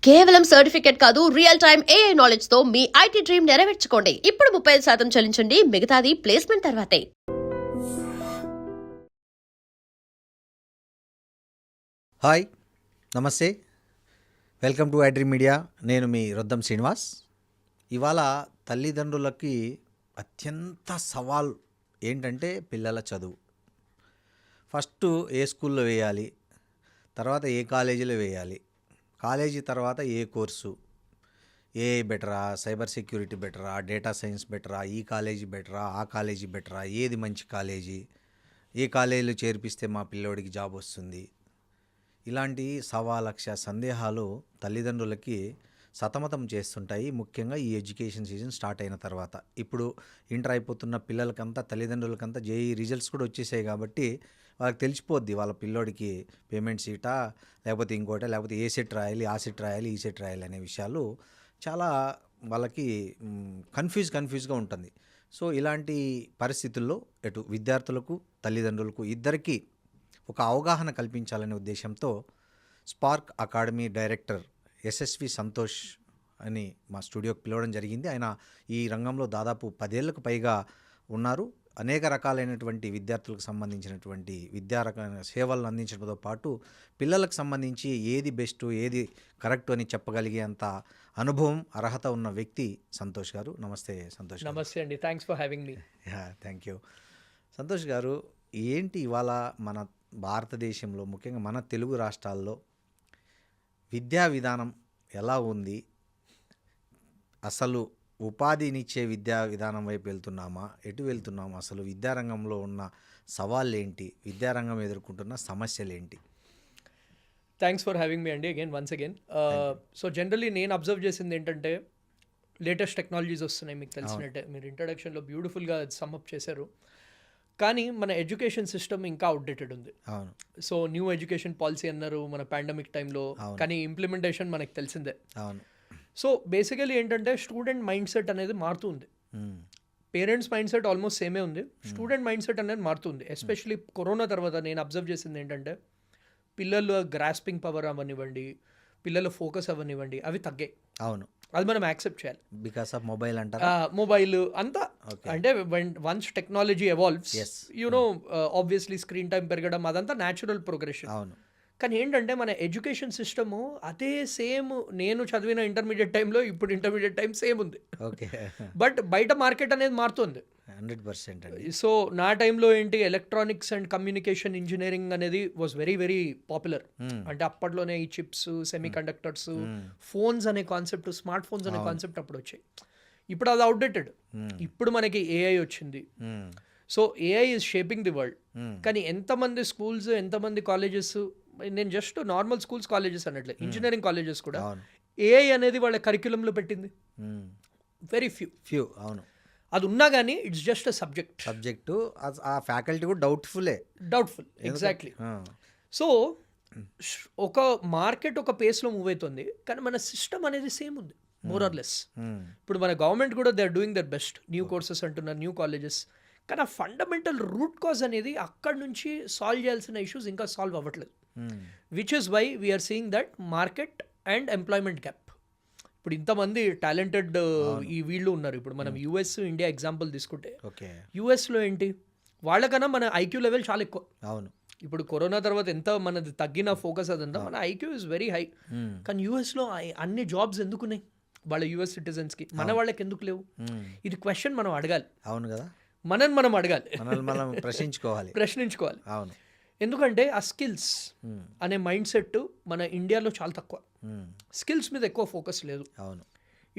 కేవలం సర్టిఫికేట్ కాదు, real time AI knowledge తో మీ ఐటీ డ్రీమ్ నెరవేర్చుకోండి. ఇప్పుడు 35% చెల్లించండి, మిగతాది ప్లేస్మెంట్ తర్వాతే. హాయ్, నమస్తే, వెల్కమ్ టు ఐడ్రీమ్ మీడియా. నేను మీ రొద్దం శ్రీనివాస్. ఇవాళ తల్లిదండ్రులకి అత్యంత సవాల్ ఏంటంటే పిల్లల చదువు. ఫస్ట్ ఏ స్కూల్లో వేయాలి, తర్వాత ఏ కాలేజీలో వేయాలి, కాలేజీ తర్వాత ఏ కోర్సు, ఏఐ బెటరా, సైబర్ సెక్యూరిటీ బెటరా, డేటా సైన్స్ బెటరా, ఈ కాలేజీ బెటరా, ఆ కాలేజీ బెటరా, ఏది మంచి కాలేజీ, ఏ కాలేజీలో చేర్పిస్తే మా పిల్లోడికి జాబ్ వస్తుంది. ఇలాంటి సవాలక్ష సందేహాలు తల్లిదండ్రులకి సతమతం చేస్తుంటాయి. ముఖ్యంగా ఈ ఎడ్యుకేషన్ సీజన్ స్టార్ట్ అయిన తర్వాత. ఇప్పుడు ఇంటర్ అయిపోతున్న పిల్లలకంతా, తల్లిదండ్రులకంతా జేఈ రిజల్ట్స్ కూడా వచ్చేసాయి కాబట్టి వాళ్ళకి తెలిసిపోద్ది వాళ్ళ పిల్లోడికి పేమెంట్ సీటా, లేకపోతే ఇంకోట, లేకపోతే ఏ సెట్ రాయాలి, ఆ సెట్ రాయాలి, ఈ సెట్ రాయాలి అనే విషయాలు చాలా వాళ్ళకి కన్ఫ్యూజ్గా ఉంటుంది. సో ఇలాంటి పరిస్థితుల్లో ఎటు విద్యార్థులకు, తల్లిదండ్రులకు ఇద్దరికీ ఒక అవగాహన కల్పించాలనే ఉద్దేశంతో spark academy director SSV Santosh అని మా స్టూడియోకి పిలవడం జరిగింది. ఆయన ఈ రంగంలో దాదాపు 10 ఏళ్లకు పైగా ఉన్నారు. అనేక రకాలైనటువంటి విద్యార్థులకు సంబంధించినటువంటి విద్యారకాల సేవలను అందించడంతో పాటు పిల్లలకు సంబంధించి ఏది బెస్ట్, ఏది కరెక్ట్ అని చెప్పగలిగేంత అనుభవం, అర్హత ఉన్న వ్యక్తి సంతోష్ గారు. నమస్తే సంతోష్. నమస్తే అండి, thanks for having me. Thank you. Santosh గారు, ఏంటి ఇవాళ మన భారతదేశంలో, ముఖ్యంగా మన తెలుగు రాష్ట్రాల్లో విద్యా విధానం ఎలా ఉంది? అసలు ఉపాధినిచ్చే విద్యా విధానం వైపు వెళ్తున్నామా, ఎటు వెళ్తున్నామా? అసలు విద్యారంగంలో ఉన్న సవాళ్ళు ఏంటి, విద్యారంగం ఎదుర్కొంటున్న సమస్యలు ఏంటి? థ్యాంక్స్ ఫర్ హ్యావింగ్ మీ అండి వన్స్ అగైన్. సో జనరల్లీ నేను అబ్జర్వ్ చేసింది ఏంటంటే, లేటెస్ట్ టెక్నాలజీస్ వస్తున్నాయి, మీకు తెలిసినట్టే. మీరు ఇంట్రడక్షన్లో బ్యూటిఫుల్గా సమ్అప్ చేశారు. కానీ మన ఎడ్యుకేషన్ సిస్టమ్ ఇంకా అవుట్డేటెడ్ ఉంది. అవును. సో న్యూ ఎడ్యుకేషన్ పాలసీ అన్నారు మన పాండమిక్ టైంలో, కానీ ఇంప్లిమెంటేషన్ మనకు తెలిసిందే. అవును. సో బేసికలీ ఏంటంటే, స్టూడెంట్ మైండ్ సెట్ అనేది మారుతుంది. పేరెంట్స్ మైండ్ సెట్ ఆల్మోస్ట్ సేమే ఉంది, స్టూడెంట్ మైండ్ సెట్ అనేది మారుతుంది. ఎస్పెషలీ కరోనా తర్వాత నేను అబ్జర్వ్ చేసింది ఏంటంటే, పిల్లలు గ్రాస్పింగ్ పవర్ అవనివ్వండి, పిల్లల ఫోకస్ అవనివ్వండి, అవి తగ్గాయి. అవును. అది మనం యాక్సెప్ట్ చేయాలి. బికాస్ ఆఫ్ మొబైల్ అంటారా? మొబైల్ అంతా అంటే once technology evolves, you know obviously screen time పెరగడం అదంతా న్యాచురల్ ప్రోగ్రెషన్. అవును. కానీ ఏంటంటే మన ఎడ్యుకేషన్ సిస్టము అదే సేమ్, నేను చదివిన ఇంటర్మీడియట్ టైంలో ఇప్పుడు ఇంటర్మీడియట్ టైం సేమ్ ఉంది. ఓకే. బట్ బయట మార్కెట్ అనేది మారుతుంది. 100% అండి. సో నా టైంలో ఏంటి, ఎలక్ట్రానిక్స్ అండ్ కమ్యూనికేషన్ ఇంజనీరింగ్ అనేది వాజ్ వెరీ వెరీ పాపులర్. అంటే అప్పట్లోనే ఈ చిప్స్, సెమీ కండక్టర్స్, ఫోన్స్ అనే కాన్సెప్ట్, స్మార్ట్ ఫోన్స్ అనే కాన్సెప్ట్ అప్పుడు వచ్చాయి. ఇప్పుడు అది అవుట్డేటెడ్. ఇప్పుడు మనకి ఏఐ వచ్చింది. సో AI is shaping the world. కానీ ఎంతమంది స్కూల్స్, ఎంతమంది కాలేజెస్, నేను జస్ట్ నార్మల్ స్కూల్స్, కాలేజెస్ అన్నట్లే, ఇంజనీరింగ్ కాలేజెస్ కూడా ఏఐ అనేది వాళ్ళ కరిక్యులంలో పెట్టింది? Very few. అవును. అది ఉన్నా కానీ ఇట్స్ జస్ట్ అ సబ్జెక్టు. ఆ ఫ్యాకల్టీ కూడా డౌట్ఫుల్. ఎగ్జాక్ట్లీ. సో ఒక మార్కెట్ ఒక పేస్లో మూవ్ అవుతుంది, కానీ మన సిస్టమ్ అనేది సేమ్ ఉంది, మోర్ ఆర్ లెస్. ఇప్పుడు మన గవర్నమెంట్ కూడా they are doing their best, new courses అంటున్నారు, న్యూ కాలేజెస్. కానీ ఆ ఫండమెంటల్ రూట్ కాజ్ అనేది అక్కడ నుంచి సాల్వ్ చేయాల్సిన ఇష్యూస్ ఇంకా సాల్వ్ అవ్వట్లేదు. Which is why we are seeing that market and employment gap. ఇప్పుడు ఇంతమంది టాలెంటెడ్ ఈ వీళ్ళు ఉన్నారు. ఇప్పుడు మనం యూఎస్, ఇండియా ఎగ్జాంపుల్ తీసుకుంటే, యూఎస్లో ఏంటి, వాళ్ళకన్నా మన ఐక్యూ లెవెల్ చాలా ఎక్కువ. అవును. ఇప్పుడు కరోనా తర్వాత ఎంత మనది తగ్గిన ఫోకస్ అదంతా, మన ఐక్యూ ఇస్ వెరీ హై. కానీ యూఎస్లో అన్ని జాబ్స్ ఎందుకున్నాయి వాళ్ళ యూఎస్ సిటిజన్స్కి, మన వాళ్ళకి ఎందుకు లేవు? ఇది క్వశ్చన్ మనం అడగాలి. అవును కదా, మనం అడగాలి, మనం ప్రశ్నించుకోవాలి. అవును. ఎందుకంటే ఆ స్కిల్స్ అనే మైండ్ సెట్ మన ఇండియాలో చాలా తక్కువ. స్కిల్స్ మీద ఎక్కువ ఫోకస్ లేదు. అవును.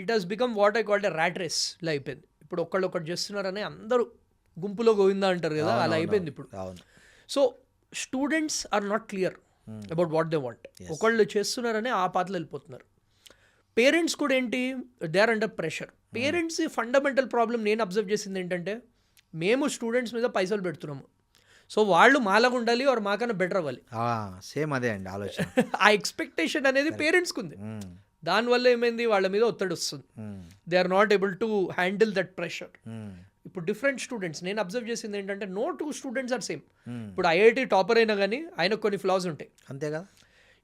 It has become what I called a rat race లా అయిపోయింది. ఇప్పుడు ఒకళ్ళు చేస్తున్నారని అందరూ గుంపులో గోవిందా అంటారు కదా, అలా అయిపోయింది ఇప్పుడు. So students are not clear about what they want. ఒకళ్ళు చేస్తున్నారని ఆ పాతలో వెళ్ళిపోతున్నారు. పేరెంట్స్ కూడా ఏంటి, they are under pressure. Parents fundamental problem నేను అబ్జర్వ్ చేసింది ఏంటంటే, మేము స్టూడెంట్స్ మీద పైసలు పెడుతున్నాము, సో వాళ్ళు మాలాగా ఉండాలి, ఆర్ మాకన్నా బెటర్ అవ్వాలి. సేమ్ అదే అండి ఆలోచన. ఆ ఎక్స్పెక్టేషన్ అనేది పేరెంట్స్కి ఉంది. దానివల్ల ఏమైంది, వాళ్ళ మీద ఒత్తిడి వస్తుంది. They are not able to handle that pressure. ఇప్పుడు డిఫరెంట్ స్టూడెంట్స్ నేను అబ్జర్వ్ చేసింది ఏంటంటే, no two students are same. ఇప్పుడు ఐఐటి టాపర్ అయినా కానీ ఆయనకు కొన్ని ఫ్లాస్ ఉంటాయి. అంతేగా.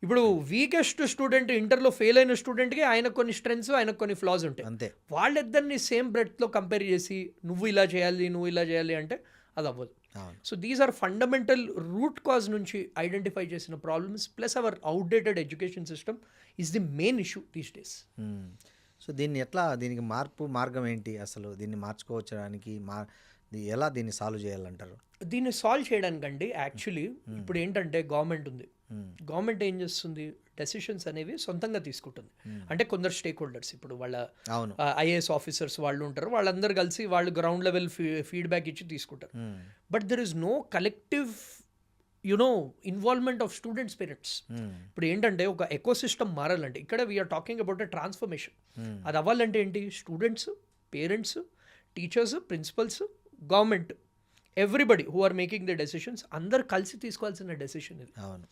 ఇప్పుడు వీకెస్ట్ స్టూడెంట్ ఇంటర్లో ఫెయిల్ అయిన స్టూడెంట్కి ఆయనకు కొన్ని స్ట్రెంగ్స్ ఆయనకు కొన్ని ఫ్లాస్ ఉంటాయి. అంతే. వాళ్ళిద్దరిని సేమ్ బ్రెడ్లో కంపేర్ చేసి నువ్వు ఇలా చేయాలి అంటే అది అవ్వదు. అవును. So these are fundamental root cause నుంచి ఐడెంటిఫై చేసిన problems plus our outdated education system is the main issue these days. So దీనికి మార్గం ఏంటి అసలు? దీన్ని మార్చుకోవచ్చడానికి ఎలా దీన్ని సాల్వ్ చేయాలంటారు? దీన్ని సాల్వ్ చేయడానికండి యాక్చువల్లీ ఇప్పుడు ఏంటంటే గవర్నమెంట్ ఉంది. గవర్నమెంట్ ఏం చేస్తుంది, డెసిషన్స్ అనేవి సొంతంగా తీసుకుంటుంది. అంటే కొందరు స్టేక్ హోల్డర్స్, ఇప్పుడు వాళ్ళ అవును ఐఏఎస్ ఆఫీసర్స్ వాళ్ళు ఉంటారు, వాళ్ళందరూ కలిసి వాళ్ళు గ్రౌండ్ లెవెల్ ఫీడ్బ్యాక్ ఇచ్చి తీసుకుంటారు. But there is no collective involvement of students, parents. ఇప్పుడు ఏంటంటే ఒక ఎకో సిస్టమ్ మారాలంటే ఇక్కడ we are talking about a transformation. అది అవ్వాలంటే ఏంటి, students, parents, teachers, principals, government, everybody who are making the decisions అందరు కలిసి తీసుకోవాల్సిన డెసిషన్ ఇది. అవును.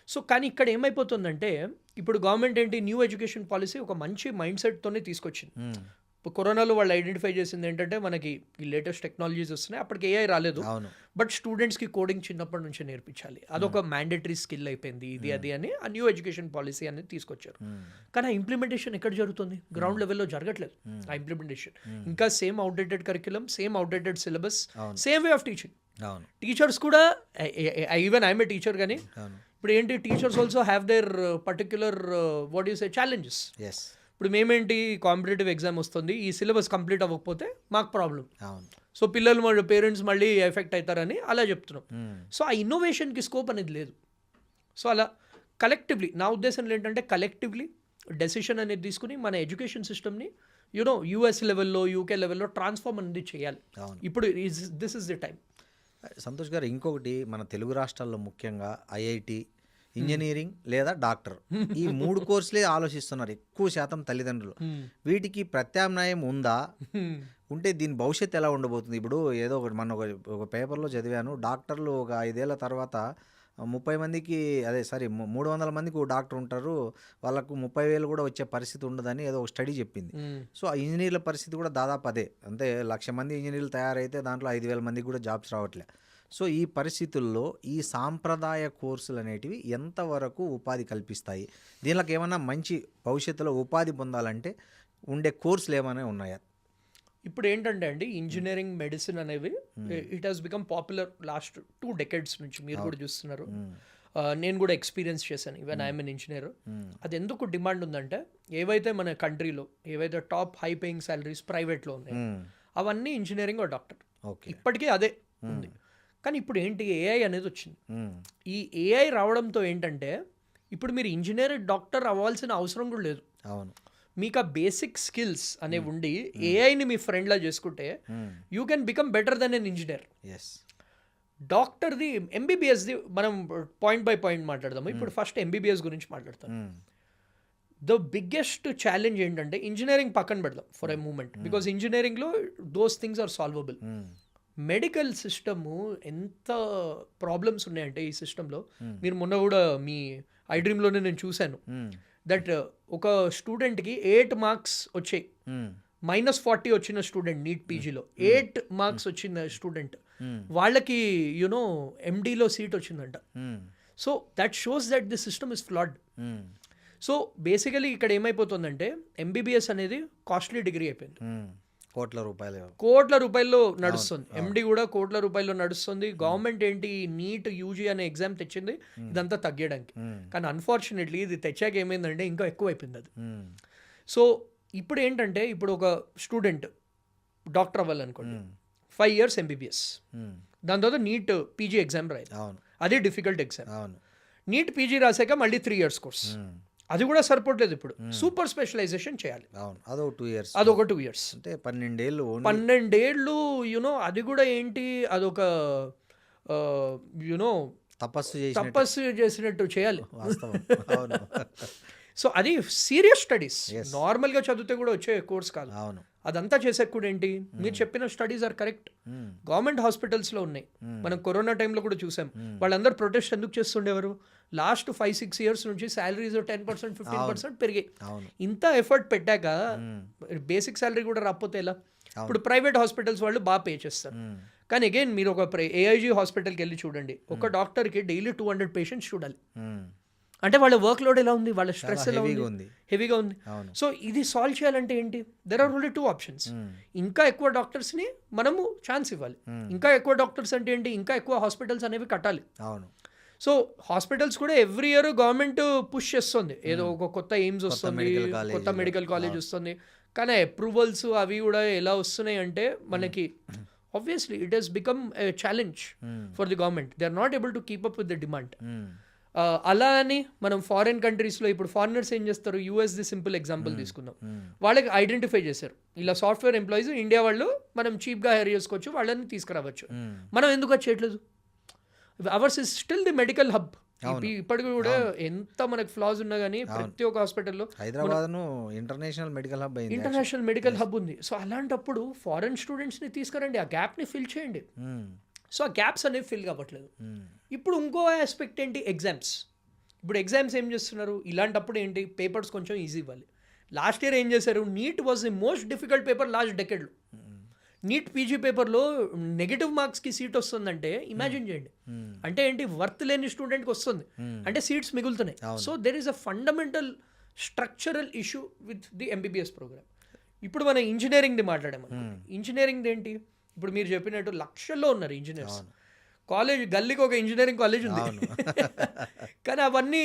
సో కానీ ఇక్కడ ఏమైపోతుందంటే ఇప్పుడు గవర్నమెంట్ ఏంటి, న్యూ ఎడ్యుకేషన్ పాలసీ ఒక మంచి మైండ్ సెట్తోనే తీసుకొచ్చింది. ఇప్పుడు కరోనాలో వాళ్ళు ఐడెంటిఫై చేసింది ఏంటంటే మనకి ఈ లేటెస్ట్ టెక్నాలజీస్ వస్తున్నాయి, అప్పటికి ఏఐ రాలేదు, బట్ స్టూడెంట్స్కి కోడింగ్ చిన్నప్పటి నుంచే నేర్పించాలి, అదొక మ్యాండేటరీ స్కిల్ అయిపోయింది ఇది అది అని ఆ న్యూ ఎడ్యుకేషన్ పాలసీ అనేది తీసుకొచ్చారు. కానీ ఆ ఇంప్లిమెంటేషన్ ఎక్కడ జరుగుతుంది, గ్రౌండ్ లెవెల్లో జరగట్లేదు ఆ ఇంప్లిమెంటేషన్. ఇంకా same outdated curriculum, same outdated syllabus, same way of teaching. Teachers కూడా ఈవెన్ ఐఎమ్ ఏ టీచర్, కానీ ఇప్పుడు ఏంటి teachers also have their particular what you say challenges. ఇప్పుడు మేమేంటి, కాంపిటేటివ్ ఎగ్జామ్ వస్తుంది, ఈ సిలబస్ కంప్లీట్ అవ్వకపోతే మాకు ప్రాబ్లం, సో పిల్లలు పేరెంట్స్ మళ్ళీ ఎఫెక్ట్ అవుతారని అలా చెప్తున్నాం. సో ఆ ఇన్నోవేషన్కి స్కోప్ అనేది లేదు. సో అలా కలెక్టివ్లీ, నా ఉద్దేశంలో ఏంటంటే కలెక్టివ్లీ డెసిషన్ అనేది తీసుకుని మన ఎడ్యుకేషన్ సిస్టమ్ని యూఎస్ లెవెల్లో, యూకే లెవెల్లో ట్రాన్స్ఫార్మ్ అనేది చేయాలి. ఇప్పుడు this is the time. Santosh గారు, ఇంకొకటి మన తెలుగు రాష్ట్రాల్లో ముఖ్యంగా ఐఐటి, ఇంజనీరింగ్ లేదా డాక్టర్, ఈ 3 కోర్సులే ఆలోచిస్తున్నారు ఎక్కువ శాతం తల్లిదండ్రులు. వీటికి ప్రత్యామ్నాయం ఉందా? ఉంటే దీని భవిష్యత్తు ఎలా ఉండబోతుంది? ఇప్పుడు ఏదో ఒకటి మన ఒక పేపర్లో చదివాను, డాక్టర్లు ఒక 5 ఏళ్ల తర్వాత 30 మందికి 300 మందికి డాక్టర్ ఉంటారు, వాళ్ళకు 30,000 కూడా వచ్చే పరిస్థితి ఉండదని ఏదో ఒక స్టడీ చెప్పింది. సో ఆ ఇంజనీర్ల పరిస్థితి కూడా దాదాపు అదే. అంటే 1,00,000 మంది ఇంజనీర్లు తయారైతే దాంట్లో 5,000 మందికి కూడా జాబ్స్ రావట్లే. సో ఈ పరిస్థితుల్లో ఈ సాంప్రదాయ కోర్సులు అనేటివి ఎంతవరకు ఉపాధి కల్పిస్తాయి? దీనికి ఏమైనా మంచి భవిష్యత్తులో ఉపాధి పొందాలంటే ఉండే కోర్సులు ఏమైనా ఉన్నాయా? ఇప్పుడు ఏంటంటే అండి, ఇంజనీరింగ్, మెడిసిన్ అనేవి it has become popular last 2 decades నుంచి. మీరు కూడా చూస్తున్నారు, నేను కూడా ఎక్స్పీరియన్స్ చేశాను, ఈవెన్ ఐఎమ్ ఎన్ ఇంజనీర్. అది ఎందుకు డిమాండ్ ఉందంటే, ఏవైతే మన కంట్రీలో ఏవైతే టాప్ హై పేయింగ్ సాలరీస్ ప్రైవేట్లో ఉన్నాయి అవన్నీ ఇంజనీరింగ్ ఆర్ డాక్టర్, ఇప్పటికీ అదే ఉంది. కానీ ఇప్పుడు ఏంటి, ఏఐ అనేది వచ్చింది. ఈ ఏఐ రావడంతో ఏంటంటే ఇప్పుడు మీరు ఇంజనీర్, డాక్టర్ అవ్వాల్సిన అవసరం కూడా లేదు. అవును. మీకు ఆ బేసిక్ స్కిల్స్ అనేవి ఉండి ఏఐని మీ ఫ్రెండ్లా చేసుకుంటే you can become better then an engineer. డాక్టర్ది, ఎంబీబీఎస్ది మనం పాయింట్ బై పాయింట్ మాట్లాడదాము. ఇప్పుడు ఫస్ట్ ఎంబీబీఎస్ గురించి మాట్లాడతాం. ద బిగ్గెస్ట్ ఛాలెంజ్ ఏంటంటే, ఇంజనీరింగ్ పక్కన పెడదాం ఫర్ ఎ మూమెంట్, బికాస్ ఇంజనీరింగ్లో those things are solvable. Medical system ఎంత ప్రాబ్లమ్స్ ఉన్నాయంటే ఈ సిస్టంలో, మీరు మొన్న కూడా మీ ఐ డ్రీమ్లోనే నేను చూశాను దట్ ఒక స్టూడెంట్కి 8 మార్క్స్ వచ్చాయి, -40 వచ్చిన స్టూడెంట్ నీట్ పీజీలో 8 మార్క్స్ వచ్చిన స్టూడెంట్, వాళ్ళకి ఎండీలో సీట్ వచ్చిందంట. So that shows that the system is ఫ్లాడ్. So basically ఇక్కడ ఏమైపోతుందంటే, ఎంబీబీఎస్ అనేది కాస్ట్లీ డిగ్రీ అయిపోయింది, కోట్ల రూపాయల్లో నడుస్తుంది. ఎండి కూడా కోట్ల రూపాయల్లో నడుస్తుంది. గవర్నమెంట్ ఏంటి, నీట్ యూజీ అనే ఎగ్జామ్ తెచ్చింది ఇదంతా తగ్గడానికి, కానీ అన్ఫార్చునేట్లీ ఇది తెచ్చాక ఏమైందంటే ఇంకా ఎక్కువ అయిపోయింది అది. సో ఇప్పుడు ఏంటంటే, ఇప్పుడు ఒక స్టూడెంట్ డాక్టర్ అవ్వాలనుకోండి, 5 years ఎంబీబీఎస్, దాని తర్వాత నీట్ పీజీ ఎగ్జామ్ రాయాలి, అదే డిఫికల్ట్ ఎగ్జామ్. నీట్ పీజీ రాసాక మళ్ళీ 3 years కోర్స్, అది కూడా సరిపోవట్లేదు. ఇప్పుడు సూపర్ స్పెషలైజేషన్ చేయాలి, అదొక 2 years, అదొక 2 years, అంటే 12 ఏళ్ళు. అది కూడా ఏంటి, అదొక తపస్సు చేసినట్టు చేయాలి. సో అది సీరియస్ స్టడీస్, నార్మల్గా చదివితే కూడా వచ్చే కోర్స్ కాదు. అదంతా చేసే కూడా ఏంటి, మీరు చెప్పిన స్టడీస్ ఆర్ కరెక్ట్, గవర్నమెంట్ హాస్పిటల్స్లో ఉన్నాయి. మనం కరోనా టైంలో కూడా చూసాం, వాళ్ళందరూ ప్రొటెస్ట్ ఎందుకు చేస్తుండేవారు, లాస్ట్ 5-6 years నుంచి శాలరీస్ 10%, 15% పెరిగాయి. ఇంత ఎఫర్ట్ పెట్టాక బేసిక్ శాలరీ కూడా రాకపోతే ఎలా? ఇప్పుడు ప్రైవేట్ హాస్పిటల్స్ వాళ్ళు బాగా పే చేస్తారు, కానీ అగైన్ మీరు ఒక ఏఐజీ హాస్పిటల్కి వెళ్ళి చూడండి, ఒక డాక్టర్కి డైలీ 200 పేషెంట్స్ చూడాలి. అంటే వాళ్ళ వర్క్ లోడ్ ఎలా ఉంది, వాళ్ళ స్ట్రెస్ ఎలా heavy గా ఉంది, ఉంది. హెవీగా ఉంది. అవును. సో ఇది సాల్వ్ చేయాలంటే ఏంటి, దెర్ ఆర్ ఓన్లీ 2 ఆప్షన్స్. ఇంకా ఎక్కువ డాక్టర్స్ని మనము ఛాన్స్ ఇవ్వాలి. ఇంకా ఎక్కువ డాక్టర్స్ అంటే ఏంటి, ఇంకా ఎక్కువ హాస్పిటల్స్ అనేవి కట్టాలి. అవును. సో హాస్పిటల్స్ కూడా ఎవ్రీ ఇయర్ గవర్నమెంట్ పుష్ చేస్తుంది, ఏదో ఒక కొత్త ఎయిమ్స్ వస్తుంది, medical college. కొత్త మెడికల్ కాలేజ్ వస్తుంది. కానీ అప్రూవల్స్ అవి కూడా ఎలా వస్తున్నాయి అంటే మనకి obviously it has become a challenge for the government. They are not able to keep up with the demand. అలా అని మనం ఫారిన్ కంట్రీస్లో ఇప్పుడు ఫారినర్స్ ఏం చేస్తారు, ది సింపుల్ ఎగ్జాంపుల్ తీసుకుందాం. వాళ్ళకి ఐడెంటిఫై చేశారు, ఇలా సాఫ్ట్వేర్ ఎంప్లాయీస్ ఇండియా వాళ్ళు మనం చీప్గా హైర్ చేసుకోవచ్చు, వాళ్ళని తీసుకురావచ్చు. మనం ఎందుకు అది చేయట్లేదు? Hours is still the medical hub. ఇప్పటికి కూడా ఎంత మనకు ఫ్లాస్ ఉన్నా కానీ ప్రతి ఒక్క హాస్పిటల్లో హైదరాబాద్ ఇంటర్నేషనల్ మెడికల్ హబ్ అయింది, ఇంటర్నేషనల్ మెడికల్ హబ్ ఉంది. సో అలాంటప్పుడు ఫారెన్ స్టూడెంట్స్ని తీసుకురండి, ఆ గ్యాప్ని ఫిల్ చేయండి. సో ఆ గ్యాప్స్ అనేవి ఫిల్ కావట్లేదు. ఇప్పుడు ఇంకో ఆస్పెక్ట్ ఏంటి, ఎగ్జామ్స్. ఇప్పుడు ఎగ్జామ్స్ ఏం చేస్తున్నారు, ఇలాంటప్పుడు ఏంటి, పేపర్స్ కొంచెం ఈజీ ఇవ్వాలి. లాస్ట్ ఇయర్ ఏం చేశారు, NEET was the most difficult paper last డెకెడ్లో. నీట్ పీజీ పేపర్లో నెగిటివ్ మార్క్స్కి సీట్ వస్తుందంటే ఇమాజిన్ చేయండి. అంటే ఏంటి, వర్త్ లేని స్టూడెంట్కి వస్తుంది అంటే సీట్స్ మిగులుతున్నాయి. So there is a fundamental structural issue with the MBBS program. ఇప్పుడు మనం ఇంజనీరింగ్ది మాట్లాడాము. ఇంజనీరింగ్ది ఏంటి, ఇప్పుడు మీరు చెప్పినట్టు లక్షల్లో ఉన్నారు ఇంజనీర్స్. కాలేజ్ గల్లీకి ఒక ఇంజనీరింగ్ కాలేజ్ ఉంది. కానీ అవన్నీ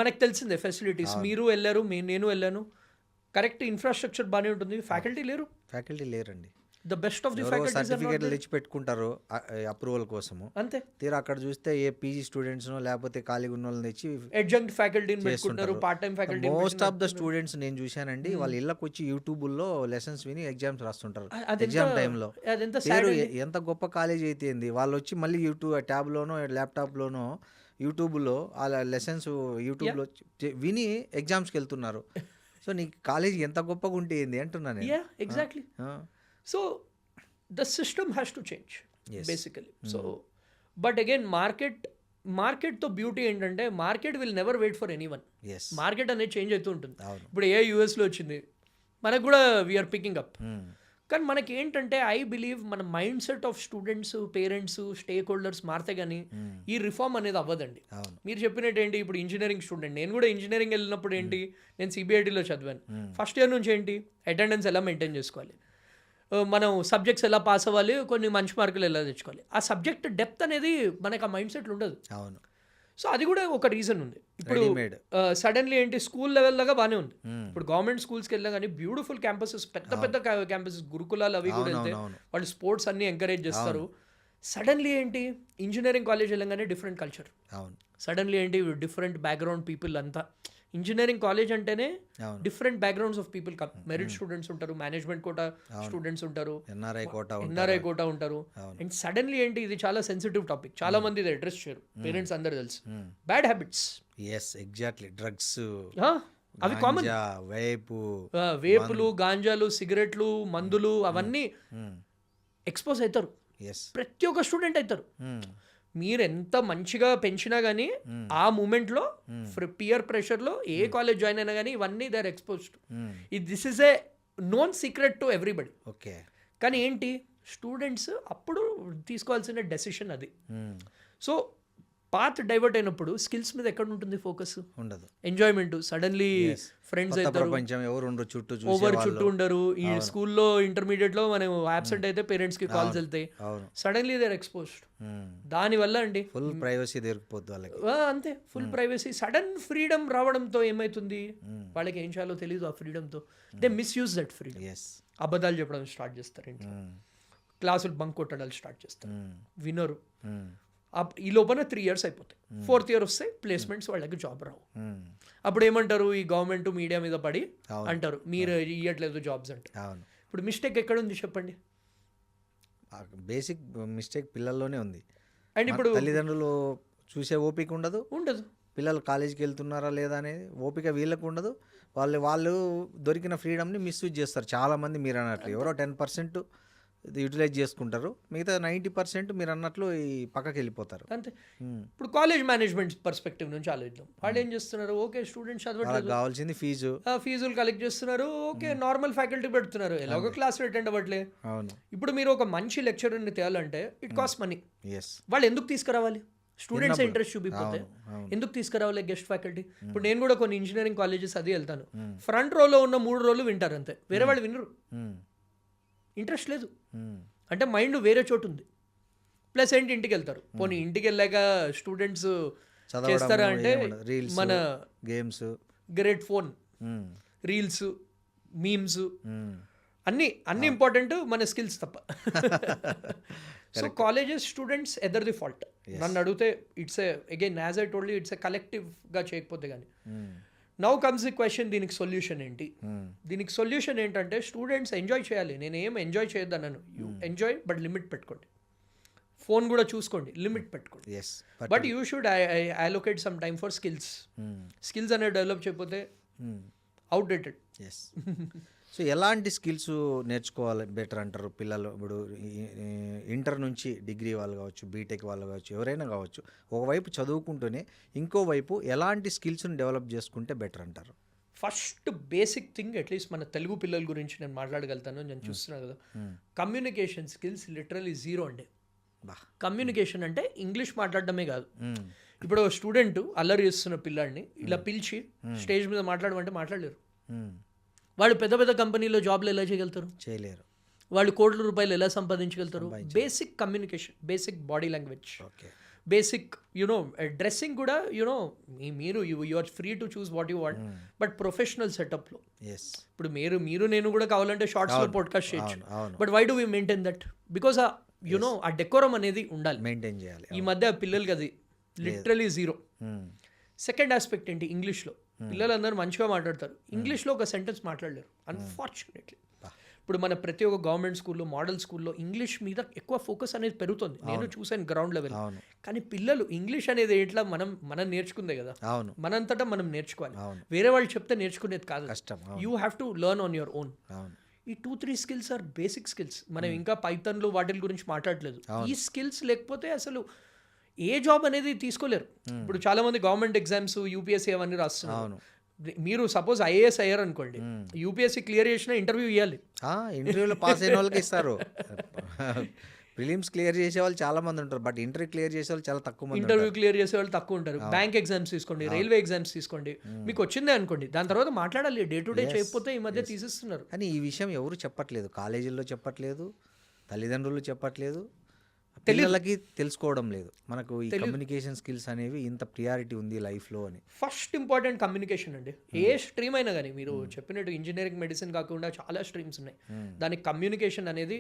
మనకు తెలిసిందే ఫెసిలిటీస్. మీరు వెళ్ళారు, నేను వెళ్ళాను, కరెక్ట్ ఇన్ఫ్రాస్ట్రక్చర్ బాగానే ఉంటుంది, ఫ్యాకల్టీ లేరండి. The best of the faculties సర్టిఫికేట్లు తెచ్చి పెట్టుకుంటారు అప్రూవల్ కోసము, అంతే. తీరా అక్కడ చూస్తే ఏ పీజీ స్టూడెంట్స్ లేకపోతే ఖాళీగా ఉన్న వాళ్ళని తెచ్చి అడ్జంక్ట్ ఫ్యాకల్టీని పెట్టుకుంటారు, part time faculty. Most of the students నేను చూశానండి, వాళ్ళ ఇళ్ళకి వచ్చి యూట్యూబ్లో లెసన్స్ విని ఎగ్జామ్స్ రాస్తుంటారు. ఎగ్జామ్ టైంలో ఎంత గొప్ప కాలేజ్ అయితే ఏంది, వాళ్ళు వచ్చి మళ్ళీ యూట్యూబ్ ట్యాబ్లోనో ల్యాప్టాప్లోనో యూట్యూబ్లో ఆ లెసన్స్ యూట్యూబ్లో విని ఎగ్జామ్స్కి వెళ్తున్నారు. సో నీ కాలేజ్ ఎంత గొప్పగా ఉంటే ఏంది అంటున్నాను. Exactly. So the system has to change basically. So but again మార్కెట్తో బ్యూటీ ఏంటంటే market will never wait for anyone. Market అనేది చేంజ్ అవుతూ ఉంటుంది. ఇప్పుడు యూఎస్లో వచ్చింది, మనకు కూడా వీఆర్ పికింగ్ అప్. కానీ మనకి ఏంటంటే ఐ బిలీవ్ మన mind set of students, parents, stake holders మారితే కానీ ఈ రిఫార్మ్ అనేది అవ్వదండి. మీరు చెప్పినట్టు ఏంటి, ఇప్పుడు ఇంజనీరింగ్ స్టూడెంట్, నేను కూడా ఇంజనీరింగ్ వెళ్ళినప్పుడు ఏంటి, నేను సిబిఐటీలో చదివాను. ఫస్ట్ ఇయర్ నుంచి ఏంటి, అటెండెన్స్ ఎలా మెయింటైన్ చేసుకోవాలి, మనం సబ్జెక్ట్స్ ఎలా పాస్ అవ్వాలి, కొన్ని మంచి మార్కులు ఎలా తెచ్చుకోవాలి, ఆ సబ్జెక్ట్ డెప్త్ అనేది మనకు ఆ మైండ్ సెట్లు ఉండదు. అవును. సో అది కూడా ఒక రీజన్ ఉంది. ఇప్పుడు సడన్లీ ఏంటి, స్కూల్ లెవెల్ లాగా బాగానే ఉంది. ఇప్పుడు గవర్నమెంట్ స్కూల్స్కి వెళ్ళినా కానీ బ్యూటిఫుల్ క్యాంపసెస్, పెద్ద పెద్ద క్యాంపసెస్, గురుకులాలు అవి కూడా వెళ్తే వాళ్ళు స్పోర్ట్స్ అన్ని ఎంకరేజ్ చేస్తారు. సడన్లీ ఏంటి, ఇంజనీరింగ్ కాలేజ్ వెళ్ళగానే డిఫరెంట్ కల్చర్. సడన్లీ ఏంటి, డిఫరెంట్ బ్యాక్గ్రౌండ్ పీపుల్ అంతా. ఇంజనీరింగ్ కాలేజ్ అంటేనే different backgrounds of people, merit students ఉంటారు, మేనేజ్మెంట్ కోటా స్టూడెంట్స్ ఉంటారు, ఎన్ఆర్ఐ కోటా ఉంటారు. అండ్ సడన్లీ ఏంటి, ఇది చాలా సెన్సిటివ్ టాపిక్, చాలా మంది ఇది అడ్రస్ చేయరు, పేరెంట్స్ అందరు తెలుసు. బ్యాడ్ హ్యాబిట్స్, ఎగ్జాక్ట్లీ, డ్రగ్స్ అవి కామన్. వేపులు, గాంజాలు, సిగరెట్లు, మందులు అవన్నీ ఎక్స్పోజ్ అవుతారు, ప్రతి ఒక్క స్టూడెంట్ అవుతారు. మీరు ఎంత మంచిగా పెంచినా కానీ ఆ మూమెంట్లో పియర్ ప్రెషర్లో ఏ కాలేజ్ జాయిన్ అయినా కానీ ఇవన్నీ they are exposed. This is a known secret to everybody. Okay. కానీ ఏంటి, స్టూడెంట్స్ అప్పుడు తీసుకోవాల్సిన డెసిషన్ అది. సో పాత్ డైవర్ట్ అయినప్పుడు స్కిల్స్ మీద ఎక్కడ ఉంటుంది ఫోకస్, ఉండదు. ఎంజాయ్మెంట్, సడన్లీ ఫ్రెండ్స్ అవుతారు, ఓవర్ చుట్టూ ఉండరు. ఈ స్కూల్లో ఇంటర్మీడియట్ లో మనం అబ్సెంట్ అయితే పేరెంట్స్ కి కాల్స్ వెళ్తాయి, సడన్లీ దే ఆర్ ఎక్స్పోజ్డ్. దానివల్ల అండి ఫుల్ ప్రైవసీ దొరికిపోద్ది వాళ్ళకి. అంతే, ఫుల్ ప్రైవసీ. సడన్ ఫ్రీడమ్ రావడంతో ఏమైతుంది, వాళ్ళకి ఏం చేయాలో తెలియదు. ఆ ఫ్రీడమ్తో దే మిస్యూజ్ దట్ ఫ్రీడమ్. అబద్ధాలు చెప్పడం స్టార్ట్ చేస్తారు, క్లాసులు బంక్ కొట్టడాలు స్టార్ట్ చేస్తారు, వినరు. ఈ లోపల 3 years అయిపోతాయి, 4th year వస్తే ప్లేస్మెంట్స్ వాళ్ళకి జాబ్ రావు. అప్పుడు ఏమంటారు, ఈ గవర్నమెంట్ మీడియా మీద పడి అంటారు మీరు ఇవ్వట్లేదు జాబ్స్ అంటే. ఇప్పుడు మిస్టేక్ ఎక్కడ ఉంది చెప్పండి? బేసిక్ మిస్టేక్ పిల్లల్లోనే ఉంది. అండ్ ఇప్పుడు తల్లిదండ్రులు చూసే ఓపిక ఉండదు, పిల్లలు కాలేజీకి వెళ్తున్నారా లేదా అనేది ఓపిక వీళ్ళకు ఉండదు. వాళ్ళు దొరికిన ఫ్రీడమ్ని మిస్యూజ్ చేస్తారు చాలామంది. మీరు అన్నట్లు ఎవరో 10% యూటిలైజ్ చేసుకుంటారు, మిగతా 90% మీరు అన్నట్లు ఈ పక్కకి వెళ్ళిపోతారు. అంతే. ఇప్పుడు కాలేజ్ మేనేజ్మెంట్ పర్స్పెక్టివ్ నుంచి ఆలోచిద్దాం. వాళ్ళు ఏం చేస్తున్నారు, ఓకే స్టూడెంట్స్ చదవట్లేదు, కావాల్సింది ఫీజులు కలెక్ట్ చేస్తున్నారు, ఓకే నార్మల్ ఫ్యాకల్టీ పెడుతున్నారు, ఎలాగో క్లాస్ అటెండ్ అవ్వట్లే. ఇప్పుడు మీరు ఒక మంచి లెక్చరర్ని తేయాలంటే ఇట్ కాస్ట్ మనీ. వాళ్ళు ఎందుకు తీసుకురావాలి? స్టూడెంట్స్ ఇంట్రెస్ట్ చూపిపోతే ఎందుకు తీసుకురావాలి గెస్ట్ ఫ్యాకల్టీ? ఇప్పుడు నేను కూడా కొన్ని ఇంజనీరింగ్ కాలేజెస్ అది వెళ్తాను, ఫ్రంట్ రోలో ఉన్న 3 రోజులు వింటారు అంతే, వేరే వాళ్ళు వినరు, ఇంట్రెస్ట్ లేదు. అంటే మైండ్ వేరే చోటు ఉంది. ప్లస్ ఏంటి, ఇంటికి వెళ్తారు. పోనీ ఇంటికి వెళ్ళాక స్టూడెంట్స్ చేస్తారా అంటే మన games, great phone, reels, memes అన్ని ఇంపార్టెంట్, మన స్కిల్స్ తప్ప. So colleges students either the fault. నన్ను అడిగితే it's again as I told you, it's కలెక్టివ్గా చేయకపోతే కానీ. నౌ కమ్స్ ది క్వశ్చన్, దీనికి సొల్యూషన్ ఏంటి? దీనికి సొల్యూషన్ ఏంటంటే స్టూడెంట్స్ ఎంజాయ్ చేయాలి. నేను ఏం ఎంజాయ్ చేయొద్దన్నాను, యూ ఎంజాయ్ బట్ లిమిట్ పెట్టుకోండి. ఫోన్ కూడా చూసుకోండి, లిమిట్ పెట్టుకోండి. But you should allocate some time for skills. Skills అనేది డెవలప్ చేయకపోతే అవుట్డేటెడ్. సో ఎలాంటి స్కిల్స్ నేర్చుకోవాలి బెటర్ అంటారు పిల్లలు? ఇప్పుడు ఇంటర్ నుంచి డిగ్రీ వాళ్ళు కావచ్చు, బీటెక్ వాళ్ళు కావచ్చు, ఎవరైనా కావచ్చు, ఒకవైపు చదువుకుంటూనే ఇంకోవైపు ఎలాంటి స్కిల్స్ని డెవలప్ చేసుకుంటే బెటర్ అంటారు? ఫస్ట్ బేసిక్ థింగ్, అట్లీస్ట్ మన తెలుగు పిల్లల గురించి నేను మాట్లాడగలుగుతాను, నేను చూస్తున్నాను కదా, కమ్యూనికేషన్ స్కిల్స్ లిటరలీ జీరో అండి. కమ్యూనికేషన్ అంటే ఇంగ్లీష్ మాట్లాడడమే కాదు. ఇప్పుడు స్టూడెంట్ అల్లరి చేస్తున్న పిల్లాడిని ఇలా పిలిచి స్టేజ్ మీద మాట్లాడమంటే మాట్లాడలేరు. వాళ్ళు పెద్ద పెద్ద కంపెనీలో జాబ్లు ఎలా చేయగలుగుతారు? చేయలేరు. వాళ్ళు కోట్ల రూపాయలు ఎలా సంపాదించగలుగుతారు? Basic communication, basic body language, basic dressing కూడా మీరు you are free to choose what you want, but professional సెటప్లో. ఇప్పుడు మీరు నేను కూడా కావాలంటే షార్ట్స్లో పాడ్కాస్ట్ చేయొచ్చు, but why do we maintain that? Because ఆ డెకోరం అనేది ఉండాలి, మెయింటైన్ చేయాలి. ఈ మధ్య పిల్లలకి అది లిటరలీ జీరో. సెకండ్ ఆస్పెక్ట్ ఏంటి, ఇంగ్లీష్లో పిల్లలందరూ మంచిగా మాట్లాడతారు, ఇంగ్లీష్లో ఒక సెంటెన్స్ మాట్లాడలేరు అన్ఫార్చునేట్లీ. ఇప్పుడు మన ప్రతి ఒక్క గవర్నమెంట్ స్కూల్లో, మోడల్ స్కూల్లో ఇంగ్లీష్ మీద ఎక్కువ ఫోకస్ అనేది పెరుగుతుంది, నేను చూసాను గ్రౌండ్ లెవెల్. కానీ పిల్లలు ఇంగ్లీష్ అనేది ఎట్లా మనం నేర్చుకుందే కదా, మనంతటా మనం నేర్చుకోవాలి, వేరే వాళ్ళు చెప్తే నేర్చుకునేది కాదు, కష్టం. You have to learn on your own. ఈ 2-3 స్కిల్స్ ఆర్ బేసిక్ స్కిల్స్. మనం ఇంకా పైథాన్లు వాటి గురించి మాట్లాడలేదు. ఈ స్కిల్స్ లేకపోతే అసలు ఏ జాబ్ అనేది తీసుకోలేరు. ఇప్పుడు చాలా మంది గవర్నమెంట్ ఎగ్జామ్స్, యూపీఎస్సీ అవన్నీ రాస్తున్నారు. మీరు సపోజ్ ఐఏఎస్ అయ్యారు అనుకోండి, యూపీఎస్సీ క్లియర్ చేసినా ఇంటర్వ్యూ ఇవ్వాలి. ఇంటర్వ్యూలో పాస్ అయిన వాళ్ళకి ఇస్తారు. ప్రిలిమ్స్ క్లియర్ చేసే వాళ్ళు చాలా మంది ఉంటారు, బట్ ఇంటర్వ్యూ క్లియర్ చేసే వాళ్ళు చాలా తక్కువ మంది. ఇంటర్వ్యూ క్లియర్ చేసే వాళ్ళు తక్కువ ఉంటారు. బ్యాంక్ ఎగ్జామ్స్ తీసుకోండి, రైల్వే ఎగ్జామ్స్ తీసుకోండి, మీకు వచ్చిందే అనుకోండి, దాని తర్వాత మాట్లాడాలి. డే టు డే చేయకపోతే ఈ మధ్య తీసేస్తున్నారు. కానీ ఈ విషయం ఎవరు చెప్పట్లేదు, కాలేజీల్లో చెప్పట్లేదు, తల్లిదండ్రులు చెప్పట్లేదు, పిల్లలకి తెలుసుకోవడం లేదు. మనకు ఈ కమ్యూనికేషన్ స్కిల్స్ అనేవి ఇంత ప్రియారిటీ ఉంది లైఫ్లో అని. ఫస్ట్ ఇంపార్టెంట్ కమ్యూనికేషన్ అండి. ఏ స్ట్రీమ్ అయినా కానీ, మీరు చెప్పినట్టు ఇంజనీరింగ్, మెడిసిన్ కాకుండా చాలా స్ట్రీమ్స్ ఉన్నాయి, దానికి కమ్యూనికేషన్ అనేది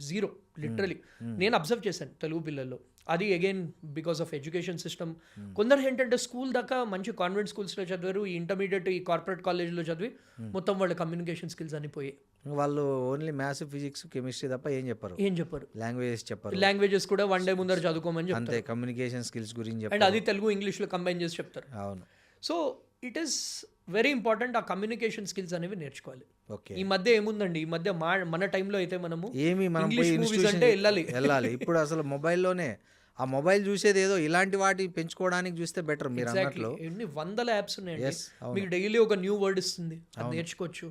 జీరో లిటరలీ. నేను అబ్జర్వ్ చేశాను తెలుగు పిల్లల్లో. అది again because of education system. కొందరు ఏంటంటే స్కూల్ దాకా మంచి కాన్వెంట్ స్కూల్స్లో చదివారు, ఈ ఇంటర్మీడియట్ ఈ కార్పొరేట్ కాలేజ్లో చదివి మొత్తం వాళ్ళ కమ్యూనికేషన్ స్కిల్స్ అని పోయి వాళ్ళు ఓన్లీ మ్యాథ్స్, ఫిజిక్స్, కెమిస్ట్రీ తప్ప ఏం చెప్పరు. లాంగ్వేజెస్ కూడా వన్ డే ముందర చదువుకోమని చెప్తారు. అంతే, కమ్యూనికేషన్ స్కిల్స్ గురించి అండ్ అది తెలుగు ఇంగ్లీష్లో కంబైన్ చేసి చెప్తారు. అవును. So it is very important ఆ కమ్యూనికేషన్ స్కిల్స్ అనేవి నేర్చుకోవాలి. ఈ మధ్య ఏముందండి, ఈ మధ్య మన టైంలో అయితే మనము ఇంగ్లీష్ మూవీస్ అంటే వెళ్ళాలి. ఇప్పుడు అసలు మొబైల్లోనే ఆ మొబైల్ చూసేది ఏదో ఇలాంటి వాటి పెంచుకోవడానికి చూస్తే బెటర్. మీరు అన్నట్లు ఎన్ని వందల యాప్స్ ఉన్నాయండి, మీకు డైలీ ఒక న్యూ వర్డ్ ఇస్తుంది, అది నేర్చుకోవచ్చు.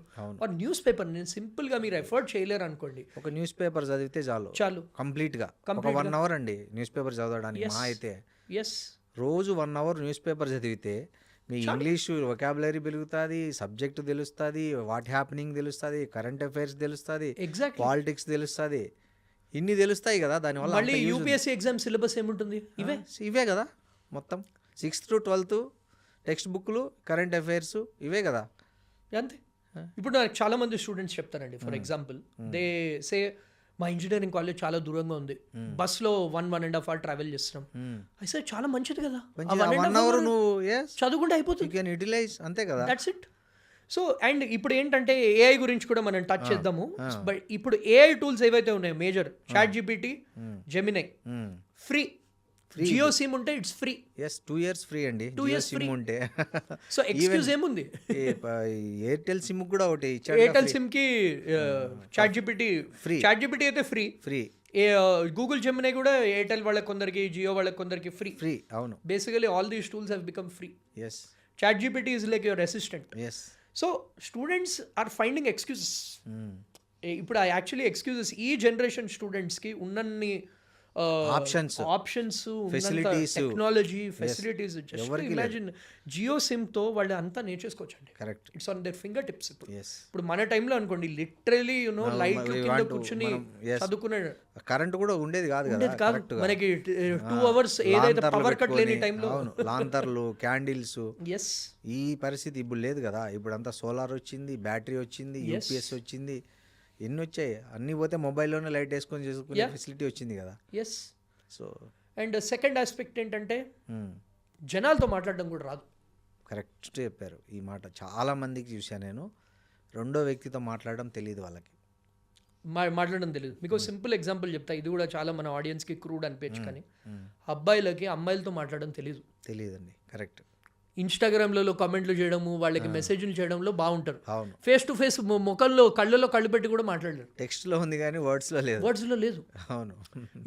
న్యూస్ పేపర్ నేను సింపుల్ గా మీరు ఎఫర్ట్ చేయలేరు అనుకోండి, ఒక న్యూస్ పేపర్ చదివితే చాలు కంప్లీట్ గా. ఒక 1 అవర్ అండి న్యూస్ పేపర్ చదవడానికి. మా అయితే రోజు 1 అవర్ న్యూస్ పేపర్ చదివితే మీ ఇంగ్లీష్ వొకాబులరీ పెరుగుతుంది, సబ్జెక్ట్ తెలుస్తుంది, వాట్ హ్యాపెనింగ్ తెలుస్తుంది, కరెంట్ అఫైర్స్ తెలుస్తుంది, పాలిటిక్స్ తెలుస్తుంది, ఇన్ని తెలుస్తాయి కదా. దానివల్ల మళ్ళీ యూపీఎస్సీ ఎగ్జామ్ సిలబస్ ఏముంటుంది, ఇవే కదా మొత్తం 6th to 12th టెక్స్ట్ బుక్లు, కరెంట్ అఫైర్స్, ఇవే కదా అంతే. ఇప్పుడు నాకు చాలా మంది స్టూడెంట్స్ చెప్తారండి, ఫర్ ఎగ్జాంపుల్ దే సే మా ఇంజనీరింగ్ కాలేజ్ చాలా దూరంగా ఉంది, బస్లో 1.5 hours ట్రావెల్ చేస్తున్నాం. అయితే చాలా మంచిది కదా, 1 hour నువ్వు చదువుకుంటే అయిపోతుంది, అంతే కదా, దట్స్ ఇట్. సో అండ్ ఇప్పుడు ఏంటంటే ఏఐ గురించి కూడా మనం టచ్ చేద్దాము. బట్ ఇప్పుడు ఏఐ టూల్స్ ఏవైతే ఉన్నాయో major, ChatGPT, Gemini free. Jio sim ఉంటే ఇట్స్ ఫ్రీ. 2 years ఫ్రీ అండి, 2 years సిమ్ ఉంటే. సో ఎక్స్క్యూజ్ ఏముంది, ఎయిర్టెల్ సిమ్ కూడా ఒకటి, ఎయిర్టెల్ సిమ్ కి ChatGPT free. ChatGPT అయితే ఫ్రీ. గూగుల్ జెమినై కూడా ఎయిర్టెల్ వాళ్ళకి కొందరికి, జియో వాళ్ళకి కొందరికి ఫ్రీ. అవును, basically all these tools have become free. ChatGPT is like your assistant. So students are finding excuses. ఇప్పుడు యాక్చువల్లీ ఎక్స్క్యూజెస్ ఈ జనరేషన్ స్టూడెంట్స్కి ఉన్నన్ని options Facilities. Technology facilities just ఎవరికి ఇమాజిన్ జియో సిమ్ తో వాళ్ళు అంతా నేర్చేసుకోవచ్చు అండి. Correct. It's on their finger tips. Yes. ఇప్పుడు మన టైంలో అనుకోండి లిటరలీ లైట్ we కింద want to- కూర్చుని yes. చదువుకున్నాడు కరెంట్ కూడా ఉండేది కాదు కదా ఉండేది కాదు correct గా. మనకి 2 hours ఏదైతే లాంతర్లు పవర్ కట్ లేని పెట్టుకొని, టైంలో. అవును, లాంతర్లు, క్యాండిల్స్, ఎస్ ఈ పరిస్థితి ఇప్పుడు లేదు కదా. ఇప్పుడు అంతా సోలార్ వచ్చింది, బ్యాటరీ వచ్చింది, Yes. యూపీఎస్ వచ్చింది, ఎన్ని వచ్చాయి. అన్ని పోతే మొబైల్లోనే లైట్ వేసుకొని చేసుకునే Yeah. ఫెసిలిటీ వచ్చింది కదా. Yes so and second aspect ఏంటంటే జనాలతో మాట్లాడడం కూడా రాదు. కరెక్ట్ చెప్పారు ఈ మాట. చాలా మందికి చూశాను నేను, రెండో వ్యక్తితో మాట్లాడడం తెలియదు వాళ్ళకి. మాట్లాడడం తెలియదు. మీకు సింపుల్ ఎగ్జాంపుల్ చెప్తా, ఇది కూడా చాలా మన ఆడియన్స్కి క్రూడ్ అనిపించు, కానీ అబ్బాయిలకి అమ్మాయిలతో మాట్లాడడం తెలియదు. తెలియదండి. కరెక్ట్. ఇన్స్టాగ్రామ్లలో కామెంట్లు చేయడము, వాళ్ళకి మెసేజ్లు చేయడంలో బాగుంటారు. అవును. ఫేస్ టు ఫేస్ ముఖంలో కళ్ళలో కళ్ళు పెట్టి కూడా మాట్లాడలేరు. టెక్స్ట్లో ఉంది కానీ వర్డ్స్లో లేదు. వర్డ్స్లో లేదు. అవును.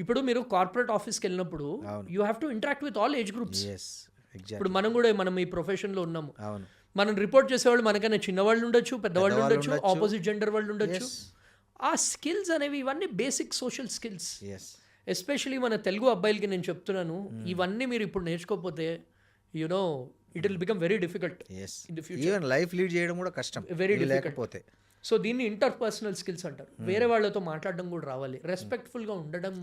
ఇప్పుడు మీరు కార్పొరేట్ ఆఫీస్కి వెళ్ళినప్పుడు అవును. You have to interact with all age groups. Yes, exact. ఇప్పుడు మనం ఈ ప్రొఫెషన్లో ఉన్నాము. అవును. మనం రిపోర్ట్ చేసేవాళ్ళు మనకన్నా చిన్నవాళ్ళు ఉండొచ్చు, పెద్దవాళ్ళు ఉండొచ్చు, ఆపోజిట్ జెండర్ వాళ్ళు ఉండొచ్చు. ఆ స్కిల్స్ అనేవి ఇవన్నీ basic social skills. Yes. Especially మన తెలుగు అబ్బాయిలకి నేను చెప్తున్నాను, ఇవన్నీ మీరు ఇప్పుడు నేర్చుకోకపోతే you know it will become very difficult yes. In the future. Even life lead చేయడం కూడా కష్టం వెరీ ఇవి డిఫికల్ట్. లేకపోతే. సో దీన్ని ఇంటర్పర్సనల్ స్కిల్స్ అంటారు. వేరే వాళ్ళతో మాట్లాడడం కూడా రావాలి, రెస్పెక్ట్ఫుల్గా ఉండడం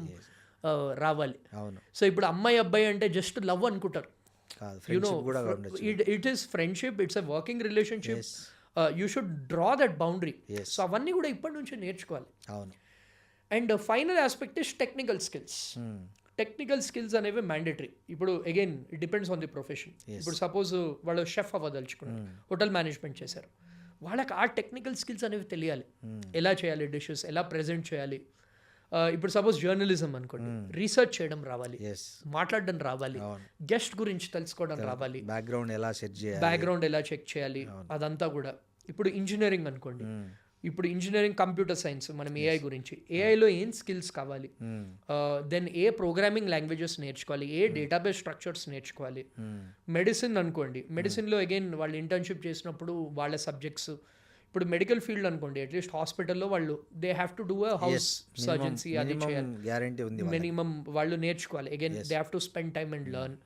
రావాలి. అవును. సో ఇప్పుడు అమ్మాయి అబ్బాయి అంటే జస్ట్ లవ్ అనుకుంటారు. కాదు, ఫ్రెండ్షిప్ కూడా ఉండొచ్చు. It is friendship, it's a working relationship. You should draw that boundary. So అవన్నీ కూడా ఇప్పటి నుంచి నేర్చుకోవాలి. అవును. And final aspect is technical skills. Technical skills అనేవి మ్యాండేటరీ. ఇప్పుడు again it depends on the profession. ఇప్పుడు సపోజ్ వాళ్ళు షెఫ్ అవ్వదలుచుకున్నారు, హోటల్ మేనేజ్మెంట్ చేశారు, వాళ్ళకి ఆ టెక్నికల్ స్కిల్స్ అనేవి తెలియాలి. ఎలా చేయాలి డిషెస్, ఎలా ప్రెజెంట్ చేయాలి. ఇప్పుడు సపోజ్ జర్నలిజం అనుకోండి, రీసెర్చ్ చేయడం రావాలి, ఎస్. మాట్లాడడం రావాలి, గెస్ట్ గురించి తెలుసుకోవడం రావాలి, బ్యాక్గ్రౌండ్ ఎలా సెట్ చేయాలి, బ్యాక్గ్రౌండ్ ఎలా చెక్ చేయాలి, అదంతా కూడా. ఇప్పుడు ఇంజనీరింగ్ అనుకోండి, ఇప్పుడు ఇంజనీరింగ్ కంప్యూటర్ సైన్స్, మనం ఏఐ గురించి, ఏఐలో ఏం స్కిల్స్ కావాలి, దెన్ ఏ ప్రోగ్రామింగ్ లాంగ్వేజెస్ నేర్చుకోవాలి, ఏ డేటాబేస్ స్ట్రక్చర్స్ నేర్చుకోవాలి. మెడిసిన్ అనుకోండి, మెడిసిన్లో అగైన్ వాళ్ళు ఇంటర్న్షిప్ చేసినప్పుడు వాళ్ళ సబ్జెక్ట్స్. ఇప్పుడు మెడికల్ ఫీల్డ్ అనుకోండి, అట్లీస్ట్ హాస్పిటల్లో వాళ్ళు they have to do a house surgeoncy, అది చేయాలి, గ్యారంటీ ఉంది. మినిమం వాళ్ళు నేర్చుకోవాలి. Again they have to spend time and learn.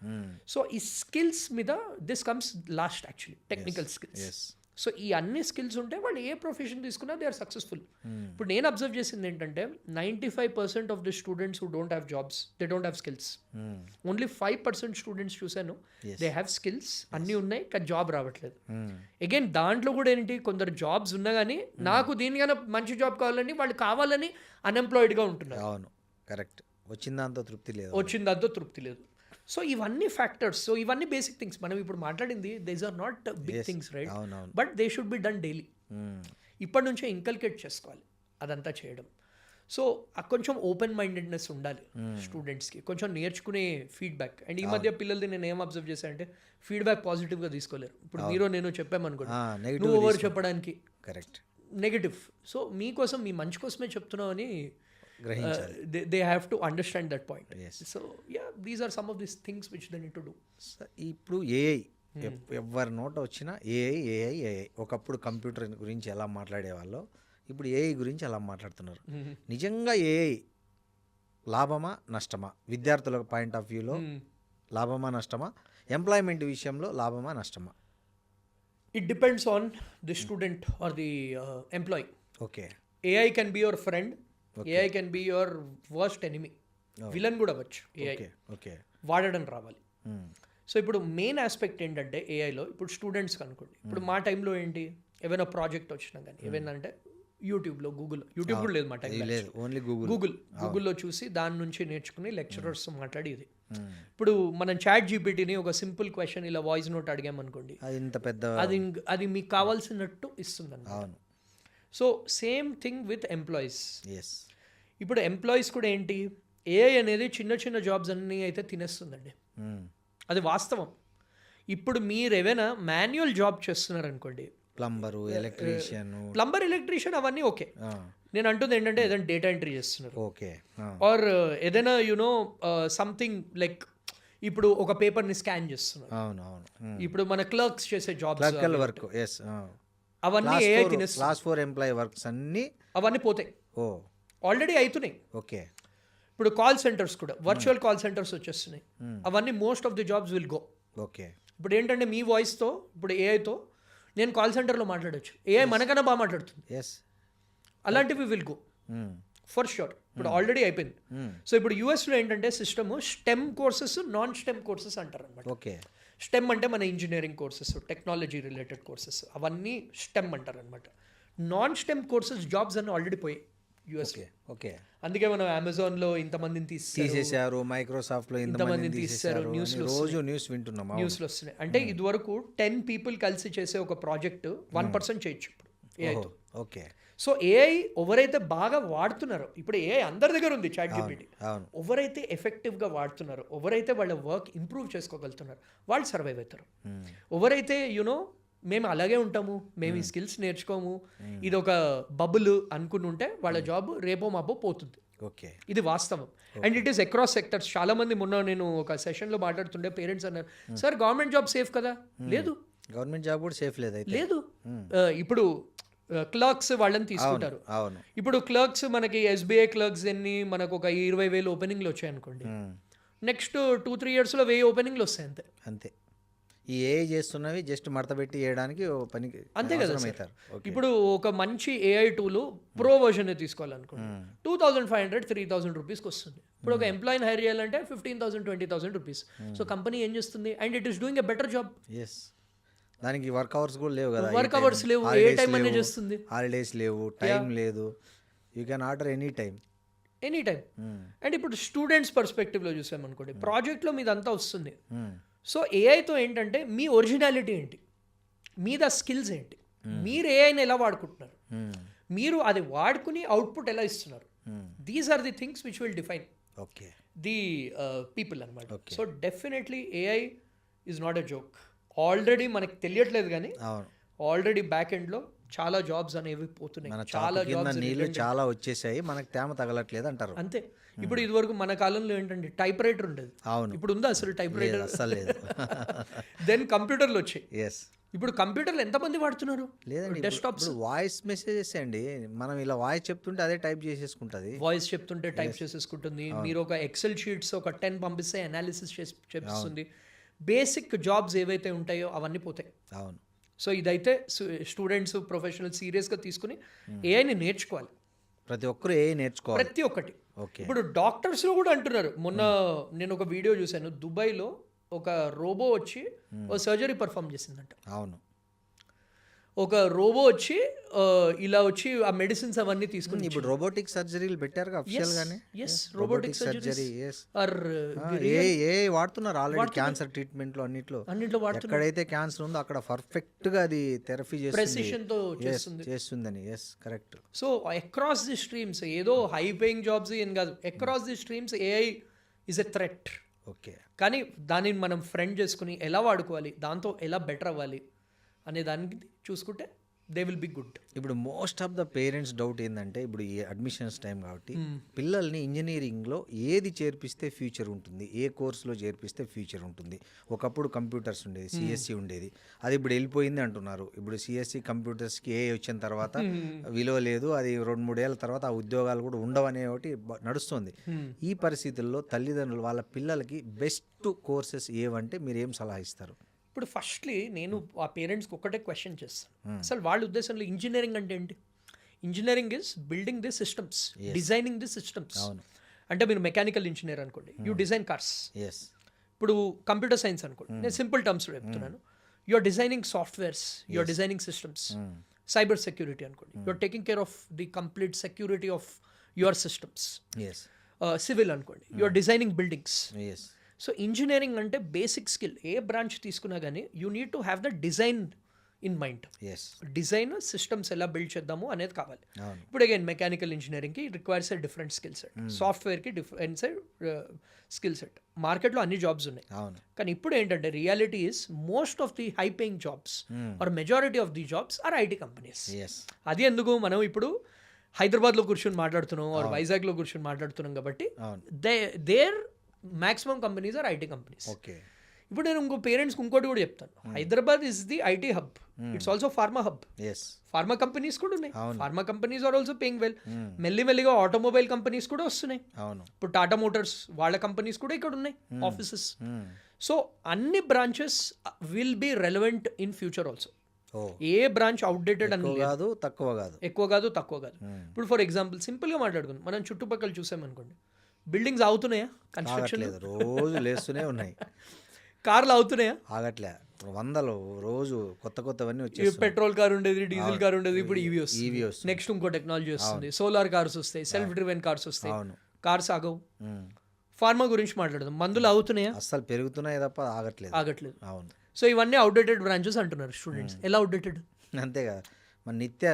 So ఈ స్కిల్స్ మీద this comes last actually, technical skills. So ఈ అన్ని స్కిల్స్ ఉంటే వాళ్ళు ఏ ప్రొఫెషన్ తీసుకున్నా దే ఆర్ సక్సెస్ఫుల్. ఇప్పుడు నేను అబ్జర్వ్ చేసింది ఏంటంటే 95% of the students who don't have jobs, they don't have skills. Only 5% students చూశాను దే హ్యావ్ స్కిల్స్, అన్నీ ఉన్నాయి కానీ జాబ్ రావట్లేదు. అగైన్ దాంట్లో కూడా ఏంటి, కొందరు జాబ్స్ ఉన్నా కానీ నాకు దీనికన్నా మంచి జాబ్ కావాలని వాళ్ళు కావాలని అన్ఎంప్లాయిడ్గా ఉంటున్నారు. అవును, కరెక్ట్. వచ్చిన దాంతో తృప్తి లేదు. సో ఇవన్నీ ఫ్యాక్టర్స్. సో ఇవన్నీ బేసిక్ థింగ్స్. మనం ఇప్పుడు మాట్లాడింది these are not big things, right? But they should be done daily. ఇప్పటి నుంచే ఇంకల్కేట్ చేసుకోవాలి అదంతా చేయడం. సో కొంచెం ఓపెన్ మైండెడ్నెస్ ఉండాలి స్టూడెంట్స్కి, కొంచెం నేర్చుకునే ఫీడ్బ్యాక్. అండ్ ఈ మధ్య పిల్లలది నేను ఏం అబ్జర్వ్ చేశానంటే ఫీడ్బ్యాక్ పాజిటివ్గా తీసుకోలేరు. ఇప్పుడు మీరు నేను చెప్పామనుకోండి, నువ్వు ఓవర్ చెప్పడానికి కరెక్ట్ నెగటివ్. సో మీకోసం, మీ మంచి కోసమే చెప్తున్నావు అని they have to understand that point. Yes. So yeah, these are some of these things which they need to do. ఇప్పుడు ఏఐ ఎవరి నోట వచ్చినా ఏఐ. ఒకప్పుడు కంప్యూటర్ గురించి ఎలా మాట్లాడేవాళ్ళో ఇప్పుడు ఏఐ గురించి ఎలా మాట్లాడుతున్నారు. నిజంగా ఏఐ లాభమా నష్టమా? విద్యార్థుల పాయింట్ ఆఫ్ వ్యూలో లాభమా నష్టమా? ఎంప్లాయ్మెంట్ విషయంలో లాభమా నష్టమా? It depends on the student or the employee. Okay. AI can be your friend. Okay. AI can be your worst enemy. Villain కూడా అవ్వచ్చు ఏఐ. వాడడం రావాలి. సో ఇప్పుడు మెయిన్ ఆస్పెక్ట్ ఏంటంటే ఏఐలో ఇప్పుడు స్టూడెంట్స్కి అనుకోండి, ఇప్పుడు మా టైంలో ఏంటి, ఏమైనా ప్రాజెక్ట్ వచ్చినా కానీ ఏమైనా అంటే యూట్యూబ్లో, యూట్యూబ్ కూడా లేదు మా టైంలో, ఓన్లీ గూగుల్లో చూసి దాని నుంచి నేర్చుకుని లెక్చరర్స్ మాట్లాడేది. ఇప్పుడు మనం చాట్ జీపీటీని ఒక సింపుల్ క్వశ్చన్ ఇలా వాయిస్ నోట్ అడిగామనుకోండి, అది మీకు కావాల్సినట్టు ఇస్తుంది అన్నమాట. So same thing with employees. ఇప్పుడు ఎంప్లాయీస్ కూడా ఏంటి, ఏఐ అనేది చిన్న చిన్న జాబ్స్ అన్నీ అయితే తినేస్తుందండి, అది వాస్తవం. ఇప్పుడు మీరు ఏమైనా మాన్యువల్ జాబ్ చేస్తున్నారు అనుకోండి, ప్లంబర్, ఎలక్ట్రీషియన్ అవన్నీ ఓకే. నేను అంటుంది ఏంటంటే ఏదైనా డేటా ఎంట్రీ చేస్తున్నారు, ఆర్ ఏదైనా యునో సంథింగ్ లైక్ ఇప్పుడు ఒక పేపర్ని స్కాన్ చేస్తున్నారు. ఇప్పుడు మన క్లర్క్స్ చేసే జాబ్స్ వర్క్ అవన్నీ ఏఐ తినేస్తుంది. అవన్నీ పోతాయి, ఆల్రెడీ అవుతున్నాయి. ఇప్పుడు కాల్ సెంటర్స్ కూడా వర్చువల్ కాల్ సెంటర్స్ వచ్చేస్తున్నాయి. అవన్నీ most of the jobs will go. Okay. ఇప్పుడు ఏంటంటే మీ వాయిస్తో ఇప్పుడు ఏఐతో నేను కాల్ సెంటర్లో మాట్లాడచ్చు. ఏఐ మనకన్నా బాగా మాట్లాడుతుంది. ఎస్. అలాంటివి విల్ గో ఫర్ షూర్. ఇప్పుడు ఆల్రెడీ అయిపోయింది. సో ఇప్పుడు యూఎస్లో ఏంటంటే system stem courses, non stem courses అంటారు అనమాట. ఓకే. స్టెమ్ అంటే మన engineering courses, technology related courses, అవన్నీ స్టెమ్ అంటారు అనమాట. నాన్ స్టెమ్ కోర్సెస్ జాబ్స్ అన్నీ ఆల్రెడీ పోయాయి యూఎస్లో. ఓకే. అందుకే మనం అమెజాన్లో ఇంతమందిని తీసేశారు, మైక్రోసాఫ్ట్లో ఇంతమందిని తీసేశారు, న్యూస్లో రోజు న్యూస్ వింటున్నాం. న్యూస్లో వస్తున్నాయి. అంటే ఇదివరకు 10 people కలిసి చేసే ఒక ప్రాజెక్ట్ 1% చేయొచ్చు ఇప్పుడు ఏఐతో. ఓకే. సో ఏఐ ఎవరైతే బాగా వాడుతున్నారో, ఇప్పుడు ఏఐ అందరి దగ్గర ఉంది, చాట్ జీపీటీ. అవును. ఎవరైతే ఎఫెక్టివ్గా వాడుతున్నారో, ఎవరైతే వాళ్ళ వర్క్ ఇంప్రూవ్ చేసుకోగలుగుతున్నారో వాళ్ళు సర్వైవ్ అవుతారు. ఎవరైతే యూనో మేము అలాగే ఉంటాము, మేము ఈ స్కిల్స్ నేర్చుకోము, ఇది ఒక బబుల్ అనుకుని ఉంటే వాళ్ళ జాబ్ రేపో మాపో పోతుంది. ఓకే. ఇది వాస్తవం. And it is across sectors. చాలా మంది మొన్న నేను ఒక సెషన్లో మాట్లాడుతుండే పేరెంట్స్ అన్నారు, సార్ గవర్నమెంట్ జాబ్ సేఫ్ కదా? లేదు, గవర్నమెంట్ జాబ్ కూడా సేఫ్ లేదు. లేదు. ఇప్పుడు క్లర్క్స్ వాళ్ళని తీసుకుంటారు. అవును. ఇప్పుడు క్లర్క్స్ మనకి ఎస్బీఐ క్లర్క్స్ ఎన్ని మనకు ఒక 20,000 ఓపెనింగ్లు వచ్చాయి అనుకోండి. నెక్స్ట్ 2-3 yearsలో 1000 ఓపెనింగ్లు వస్తాయి అంతే. అంతే. ఈ ఏఐ చేస్తున్నవి జస్ట్ మడత పెట్టి చేయడానికి పనికి అంతే కదా సార్. ఇప్పుడు ఒక మంచి ఏఐ టూల్ ప్రో వర్షన్ తీసుకోవాలనుకోండి 2,500-3,000 రూపీస్కి వస్తుంది. ఇప్పుడు ఒక ఎంప్లాయీని హైర్ చేయాలంటే 15,000-20,000 రూపీస్. సో కంపెనీ ఏం చేస్తుంది? And it is doing a better job. Yes. దానికి వర్క్ అవర్స్ కూడా లేవు కదా. వర్క్ అవర్స్ లేవు, ఏ టైం అనేది చేస్తుంది. హాలిడేస్ లేవు, టైం లేదు. You can order any time. And ఇప్పుడు స్టూడెంట్స్ పర్స్పెక్టివ్లో చూసామనుకోండి, ప్రాజెక్ట్లో మీదంతా వస్తుంది. సో ఏఐతో ఏంటంటే మీ ఒరిజినాలిటీ ఏంటి, మీద స్కిల్స్ ఏంటి, మీరు ఏఐని ఎలా వాడుకుంటున్నారు, మీరు అది వాడుకుని అవుట్పుట్ ఎలా ఇస్తున్నారు, these are the things which will define okay the people అనమాట. So definitely AI is not a joke. Already మనకి తెలియట్లేదు కానీ ఆల్రెడీ బ్యాక్ ఎండ్లో చాలా జాబ్స్ అనేవి పోతున్నాయి. చాలా జాబ్స్ నీళ్ళు చాలా వచ్చేసాయి, మనకు తేమ తగలట్లేదు అంటారు. అంతే. ఇప్పుడు ఇదివరకు మన కాలంలో ఏంటంటే టైప్ రైటర్ ఉండేది. అవును. ఇప్పుడు ఉందా అసలు టైప్ రైటర్? అసలు లేదు. దెన్ కంప్యూటర్లు వచ్చాయి. ఎస్. ఇప్పుడు కంప్యూటర్లు ఎంతమంది వాడుతున్నారు? లేదండి, డెస్క్టాప్స్. వాయిస్ మెసేజెస్ అండి, మనం ఇలా వాయిస్ చెప్తుంటే అదే టైప్ చేసేసుకుంటుంది. వాయిస్ చెప్తుంటే టైప్ చేసేసుకుంటుంది. మీరు ఒక ఎక్సెల్ షీట్స్ ఒక 10 పంపిస్తే అనాలిసిస్ చేపిస్తుంది. బేసిక్ జాబ్స్ ఏవైతే ఉంటాయో అవన్నీ పోతాయి. అవును. సో ఇదైతే స్టూడెంట్స్ ప్రొఫెషనల్ సీరియస్గా తీసుకుని ఏఐని నేర్చుకోవాలి. ప్రతి ఒక్కరు ఏఐ నేర్చుకోవాలి, ప్రతి ఒక్కటి. ఓకే. ఇప్పుడు డాక్టర్స్లో కూడా అంటున్నారు. మొన్న నేను ఒక వీడియో చూశాను, దుబాయ్లో ఒక రోబో వచ్చి ఒక సర్జరీ పర్ఫామ్ చేసిందంట. అవును. ఒక రోబో వచ్చి ఇలా వచ్చి ఆ మెడిసిన్స్ అవన్నీ తీసుకుని. ఇప్పుడు రోబోటిక్ సర్జరీలు పెట్టారు అఫిషియల్ గానే. రోబోటిక్ సర్జరీ వాడుతున్నారు ఆల్రెడీ. క్యాన్సర్ ట్రీట్మెంట్ లో అన్నిట్లో వాడుతున్నారు. ఎక్కడైతే క్యాన్సర్ ఉందో అక్కడ పర్ఫెక్ట్ గా అది థెరపీ చేస్తుందని. Yes, correct. So across the streams, ఏదో హై పేయింగ్ జాబ్స్ ఏం కాదు, across the streams AI is a threat. Okay. కానీ దానిని మనం ఫ్రెండ్ చేసుకుని ఎలా వాడుకోవాలి, దాంతో ఎలా బెటర్ అవ్వాలి అనే దానికి చూసుకుంటే దే విల్ బి గుడ్. ఇప్పుడు most of the parents doubt ఏంటంటే, ఇప్పుడు ఈ అడ్మిషన్స్ టైం కాబట్టి పిల్లల్ని ఇంజనీరింగ్లో ఏది చేర్పిస్తే ఫ్యూచర్ ఉంటుంది, ఏ కోర్సులో చేర్పిస్తే ఫ్యూచర్ ఉంటుంది. ఒకప్పుడు కంప్యూటర్స్ ఉండేది, సిఎస్సి ఉండేది, అది ఇప్పుడు వెళ్ళిపోయింది అంటున్నారు. ఇప్పుడు సిఎస్సి కంప్యూటర్స్కి ఏ వచ్చిన తర్వాత విలువ లేదు, అది 2-3 ఏళ్ళ తర్వాత ఆ ఉద్యోగాలు కూడా ఉండవనే ఒకటి నడుస్తుంది. ఈ పరిస్థితుల్లో తల్లిదండ్రులు వాళ్ళ పిల్లలకి బెస్ట్ కోర్సెస్ ఏవంటే మీరు ఏం సలహా ఇస్తారు? ఇప్పుడు ఫస్ట్లీ నేను ఆ పేరెంట్స్కి ఒక్కటే క్వశ్చన్ చేస్తాను, అసలు వాళ్ళ ఉద్దేశంలో ఇంజనీరింగ్ అంటే ఏంటి? Engineering is building the systems, designing the systems. అంటే మీరు మెకానికల్ ఇంజనీర్ అనుకోండి, యూ డిజైన్ కార్స్. ఇప్పుడు కంప్యూటర్ సైన్స్ అనుకోండి, నేను సింపుల్ టర్మ్స్లో చెప్తున్నాను, you are designing softwares, you are designing systems. Cyber security అనుకోండి, you are taking care of the complete security of your systems. Civil అనుకోండి, you are designing buildings. So engineering అంటే basic skill. ఏ branch తీసుకున్నా కానీ you need to have the design in mind. Design systems ఎలా build చేద్దాము అనేది కావాలి. ఇప్పుడు అగైన్ మెకానికల్ ఇంజనీరింగ్కి requires a different skill set, సాఫ్ట్వేర్కి డిఫరెంట్ స్కిల్ సెట్. మార్కెట్లో అన్ని జాబ్స్ ఉన్నాయి, కానీ ఇప్పుడు ఏంటంటే reality is most of the high paying jobs are majority of the jobs are IT companies. అది ఎందుకు మనం ఇప్పుడు హైదరాబాద్లో కూర్చొని మాట్లాడుతున్నాం, ఆర్ వైజాగ్లో కూర్చొని మాట్లాడుతున్నాం కాబట్టి there maximum companies are IT companies. Okay. ఇప్పుడు నేను ఇంకో పేరెంట్స్కి ఇంకోటి కూడా చెప్తాను, Hyderabad is the IT hub, it's also pharma hub. Yes, pharma companies కూడా ఉన్నాయి, pharma companies are also paying well. మెల్లిమెల్లిగా ఆటోమొబైల్ కంపెనీస్ కూడా వస్తున్నాయి. అవును. ఇప్పుడు టాటా మోటార్స్ వాళ్ళ కంపెనీస్ కూడా ఇక్కడ ఉన్నాయి, ఆఫీసెస్. సో అన్ని branches will be relevant in future also. A branch outdated అని కాదు, తక్కువ కాదు, ఎక్కువ కాదు, తక్కువ కాదు. ఇప్పుడు ఫర్ ఎగ్జాంపుల్ సింపుల్గా మాట్లాడుకుందాం, మనం చుట్టుపక్కల చూసామనుకోండి, బిల్డింగ్స్ అవుతున్నాయా, కన్స్ట్రక్షన్ రోజు లేస్తూనే ఉన్నాయి, కార్లు అవుతున్నాయా, ఆగట్లే, వందలు రోజు కొత్త కొత్తవన్నీ వచ్చి. పెట్రోల్ కార్ ఉండేది, డీజిల్ కార్ ఉండేది, ఇప్పుడు ఈవీ వస్తుంది. నెక్స్ట్ ఇంకో టెక్నాలజీ వస్తుంది, సోలార్ కార్స్ వస్తాయి, సెల్ఫ్ డ్రివెన్ కార్స్ వస్తాయి. కార్స్ ఆగవు. ఫార్మా గురించి మాట్లాడదాం, మందులు అవుతున్నాయా, అసలు పెరుగుతున్నాయి తప్ప ఆగట్లేదు. అవును. సో ఇవన్నీ అవుట్డేటెడ్ బ్రాంచెస్ అంటున్నారు స్టూడెంట్స్. ఎలా అవుట్డేటెడ్? అంతేగా, మన నిత్య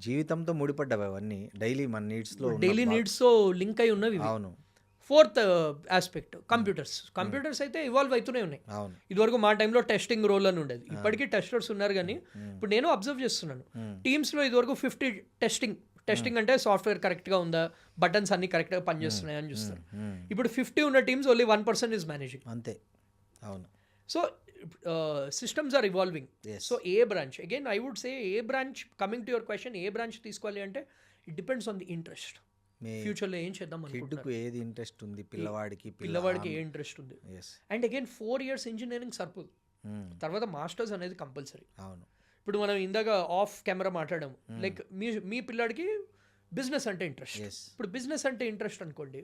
జీవితంతో ముడిపడ్డవి అవన్నీ, డైలీ మన డైలీ నీడ్స్తో లింక్ అయి ఉన్నవి. అవును. ఫోర్త్ ఆస్పెక్ట్ కంప్యూటర్స్ అయితే ఇవాల్వ్ అవుతూనే ఉన్నాయి. ఇదివరకు మా టైంలో టెస్టింగ్ రోల్ అని ఉండేది, ఇప్పటికీ టెస్టర్స్ ఉన్నారు. కానీ ఇప్పుడు నేను అబ్జర్వ్ చేస్తున్నాను, టీమ్స్లో ఇదివరకు 50 టెస్టింగ్ అంటే సాఫ్ట్వేర్ కరెక్ట్గా ఉందా, బటన్స్ అన్ని కరెక్ట్గా పనిచేస్తున్నాయా అని చూస్తారు. ఇప్పుడు 50 ఉన్న టీమ్స్ ఓన్లీ 1% ఈజ్ మేనేజింగ్. అంతే. అవును. So systems are evolving. So ఏ branch, again I would say ఏ branch, coming to your question, ఏ బ్రాంచ్ తీసుకోవాలి అంటే it depends on the interest. ఫ్యూచర్లో ఏం చేద్దాం అనుకుంటున్నారు, ఏది ఇంట్రెస్ట్ ఉంది పిల్లవాడికి ఏ ఇంట్రెస్ట్ ఉంది. అండ్ అగైన్ 4 years ఇంజనీరింగ్ సరిపోదు, తర్వాత మాస్టర్స్ అనేది కంపల్సరీ. అవును. ఇప్పుడు మనం ఇందాక ఆఫ్ కెమెరా మాట్లాడాము, లైక్ మీ పిల్లాడికి బిజినెస్ అంటే ఇంట్రెస్ట్. ఇప్పుడు బిజినెస్ అంటే ఇంట్రెస్ట్ అనుకోండి,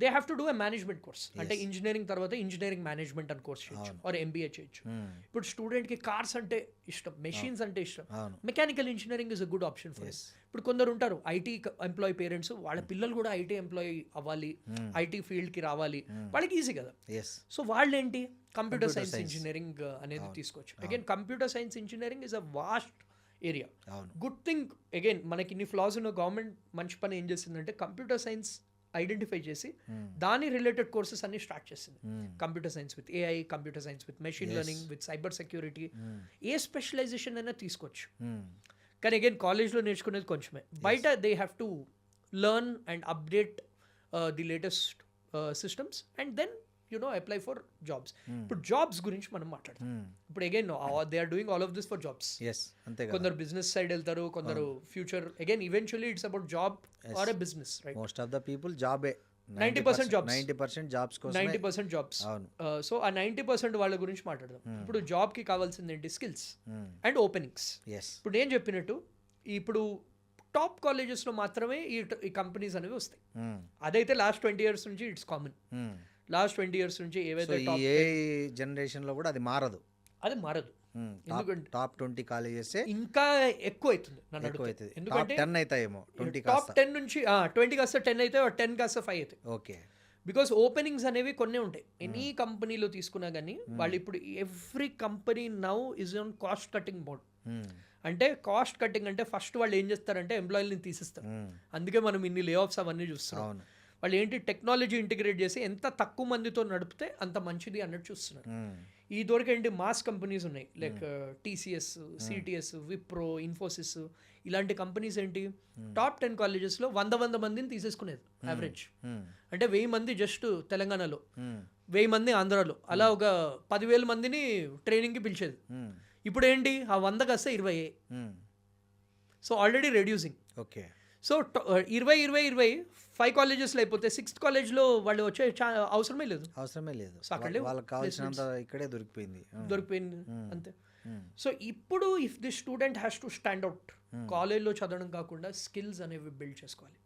they have to do a management course. అంటే ఇంజనీరింగ్ తర్వాత ఇంజనీరింగ్ మేనేజ్మెంట్ అని కోర్స్ చేయొచ్చు, ఆర్ MBA చేయొచ్చు. ఇప్పుడు స్టూడెంట్కి కార్స్ అంటే ఇష్టం, మెషిన్స్ అంటే ఇష్టం, mechanical engineering is a good option for him. ఇప్పుడు కొందరు ఉంటారు ఐటీ ఎంప్లాయీ పేరెంట్స్, వాళ్ళ పిల్లలు కూడా ఐటీ ఎంప్లాయీ అవ్వాలి, ఐటీ ఫీల్డ్కి రావాలి, వాళ్ళకి ఈజీ కదా. సో వాళ్ళు ఏంటి, కంప్యూటర్ సైన్స్ ఇంజనీరింగ్ అనేది తీసుకోవచ్చు. Again computer science engineering is a vast area. Good thing, again మనకి ఇన్ని ఫ్లాస్ ఉన్న గవర్నమెంట్ మంచి పని ఏం చేసిందంటే కంప్యూటర్ సైన్స్ ఐడెంటిఫై చేసి దాని రిలేటెడ్ కోర్సెస్ అన్ని స్టార్ట్ చేసింది. Computer science with AI, computer science with machine learning, with cyber security, ఏ స్పెషలైజేషన్ అయినా తీసుకోవచ్చు. కానీ అగైన్ కాలేజ్లో నేర్చుకునేది కొంచెమే, బయట they have to learn and update the latest systems and then apply for jobs. ఇప్పుడు జాబ్స్ గురించి మనం మాట్లాడతాం. ఇప్పుడు again they are doing all of this for jobs. కొందరు బిజినెస్ సైడ్ వెళ్తారు, కొందరు future. Again eventually it's about job or a business, right? Most of the people జాబే. 90% jobs, 90% jobs కోసం 90% జాబ్స్. సో ఆ 90% వాళ్ళ గురించి మాట్లాడదాం. ఇప్పుడు జాబ్కి కావాల్సింది ఏంటి, స్కిల్స్ అండ్ ఓపెనింగ్స్. ఇప్పుడు నేను చెప్పినట్టు ఇప్పుడు టాప్ కాలేజెస్లో మాత్రమే ఈ కంపెనీస్ అనేవి వస్తాయి. అదైతే లాస్ట్ 20 years నుంచి ఇట్స్ కామన్. లాస్ట్ 20 years నుంచి ఏవైతే ఏ జనరేషన్లో కూడా అది మారదు. ఎందుకంటే టాప్ 20 కాలేజెస్ ఇంకా ఎక్కువ అవుతుంది నన్ను అడిగితే. ఎందుకంటే 10 అవుతాయేమో, టాప్ 10 నుంచి 20 కాస్త 10 అయితే, 10 కాస్త 5 అవుతాయి. ఓకే. బికాస్ ఓపెనింగ్స్ అనేవి కొన్ని ఉంటాయి. ఎనీ కంపెనీలో తీసుకున్నా కానీ వాళ్ళు ఇప్పుడు every company now is on cost cutting mode. అంటే కాస్ట్ కటింగ్ అంటే ఫస్ట్ వాళ్ళు ఏం చేస్తారంటే ఎంప్లాయీని తీసిస్తారు. అందుకే మనం ఇన్ని లే ఆఫ్స్ అవన్నీ చూస్తున్నాం. వాళ్ళు ఏంటి, టెక్నాలజీ ఇంటిగ్రేట్ చేసి ఎంత తక్కువ మందితో నడిపితే అంత మంచిది అన్నట్టు చూస్తున్నారు. ఈ దొరికేంటి మాస్ కంపెనీస్ ఉన్నాయి, like TCS, CTS, Wipro, Infosys, ఇలాంటి కంపెనీస్ ఏంటి టాప్ 10 కాలేజెస్లో 100 మందిని తీసేసుకునేది యావరేజ్. అంటే 1000 మంది జస్ట్ తెలంగాణలో, 1000 మంది ఆంధ్రాలో, అలా ఒక 10,000 మందిని ట్రైనింగ్కి పిలిచేది. ఇప్పుడు ఏంటి, ఆ 100 కాస్త 20. So already reducing. Okay. So 20 5 కాలేజెస్లో అయిపోతే 6th కాలేజ్లో వాళ్ళు వచ్చే అవసరమే లేదు. సో అక్కడ వాళ్ళకి కావాల్సినంత ఇక్కడే దొరికిపోయింది అంతే. సో ఇప్పుడు if the student has to stand out, కాలేజ్లో చదవడం కాకుండా స్కిల్స్ అనేవి బిల్డ్ చేసుకోవాలి.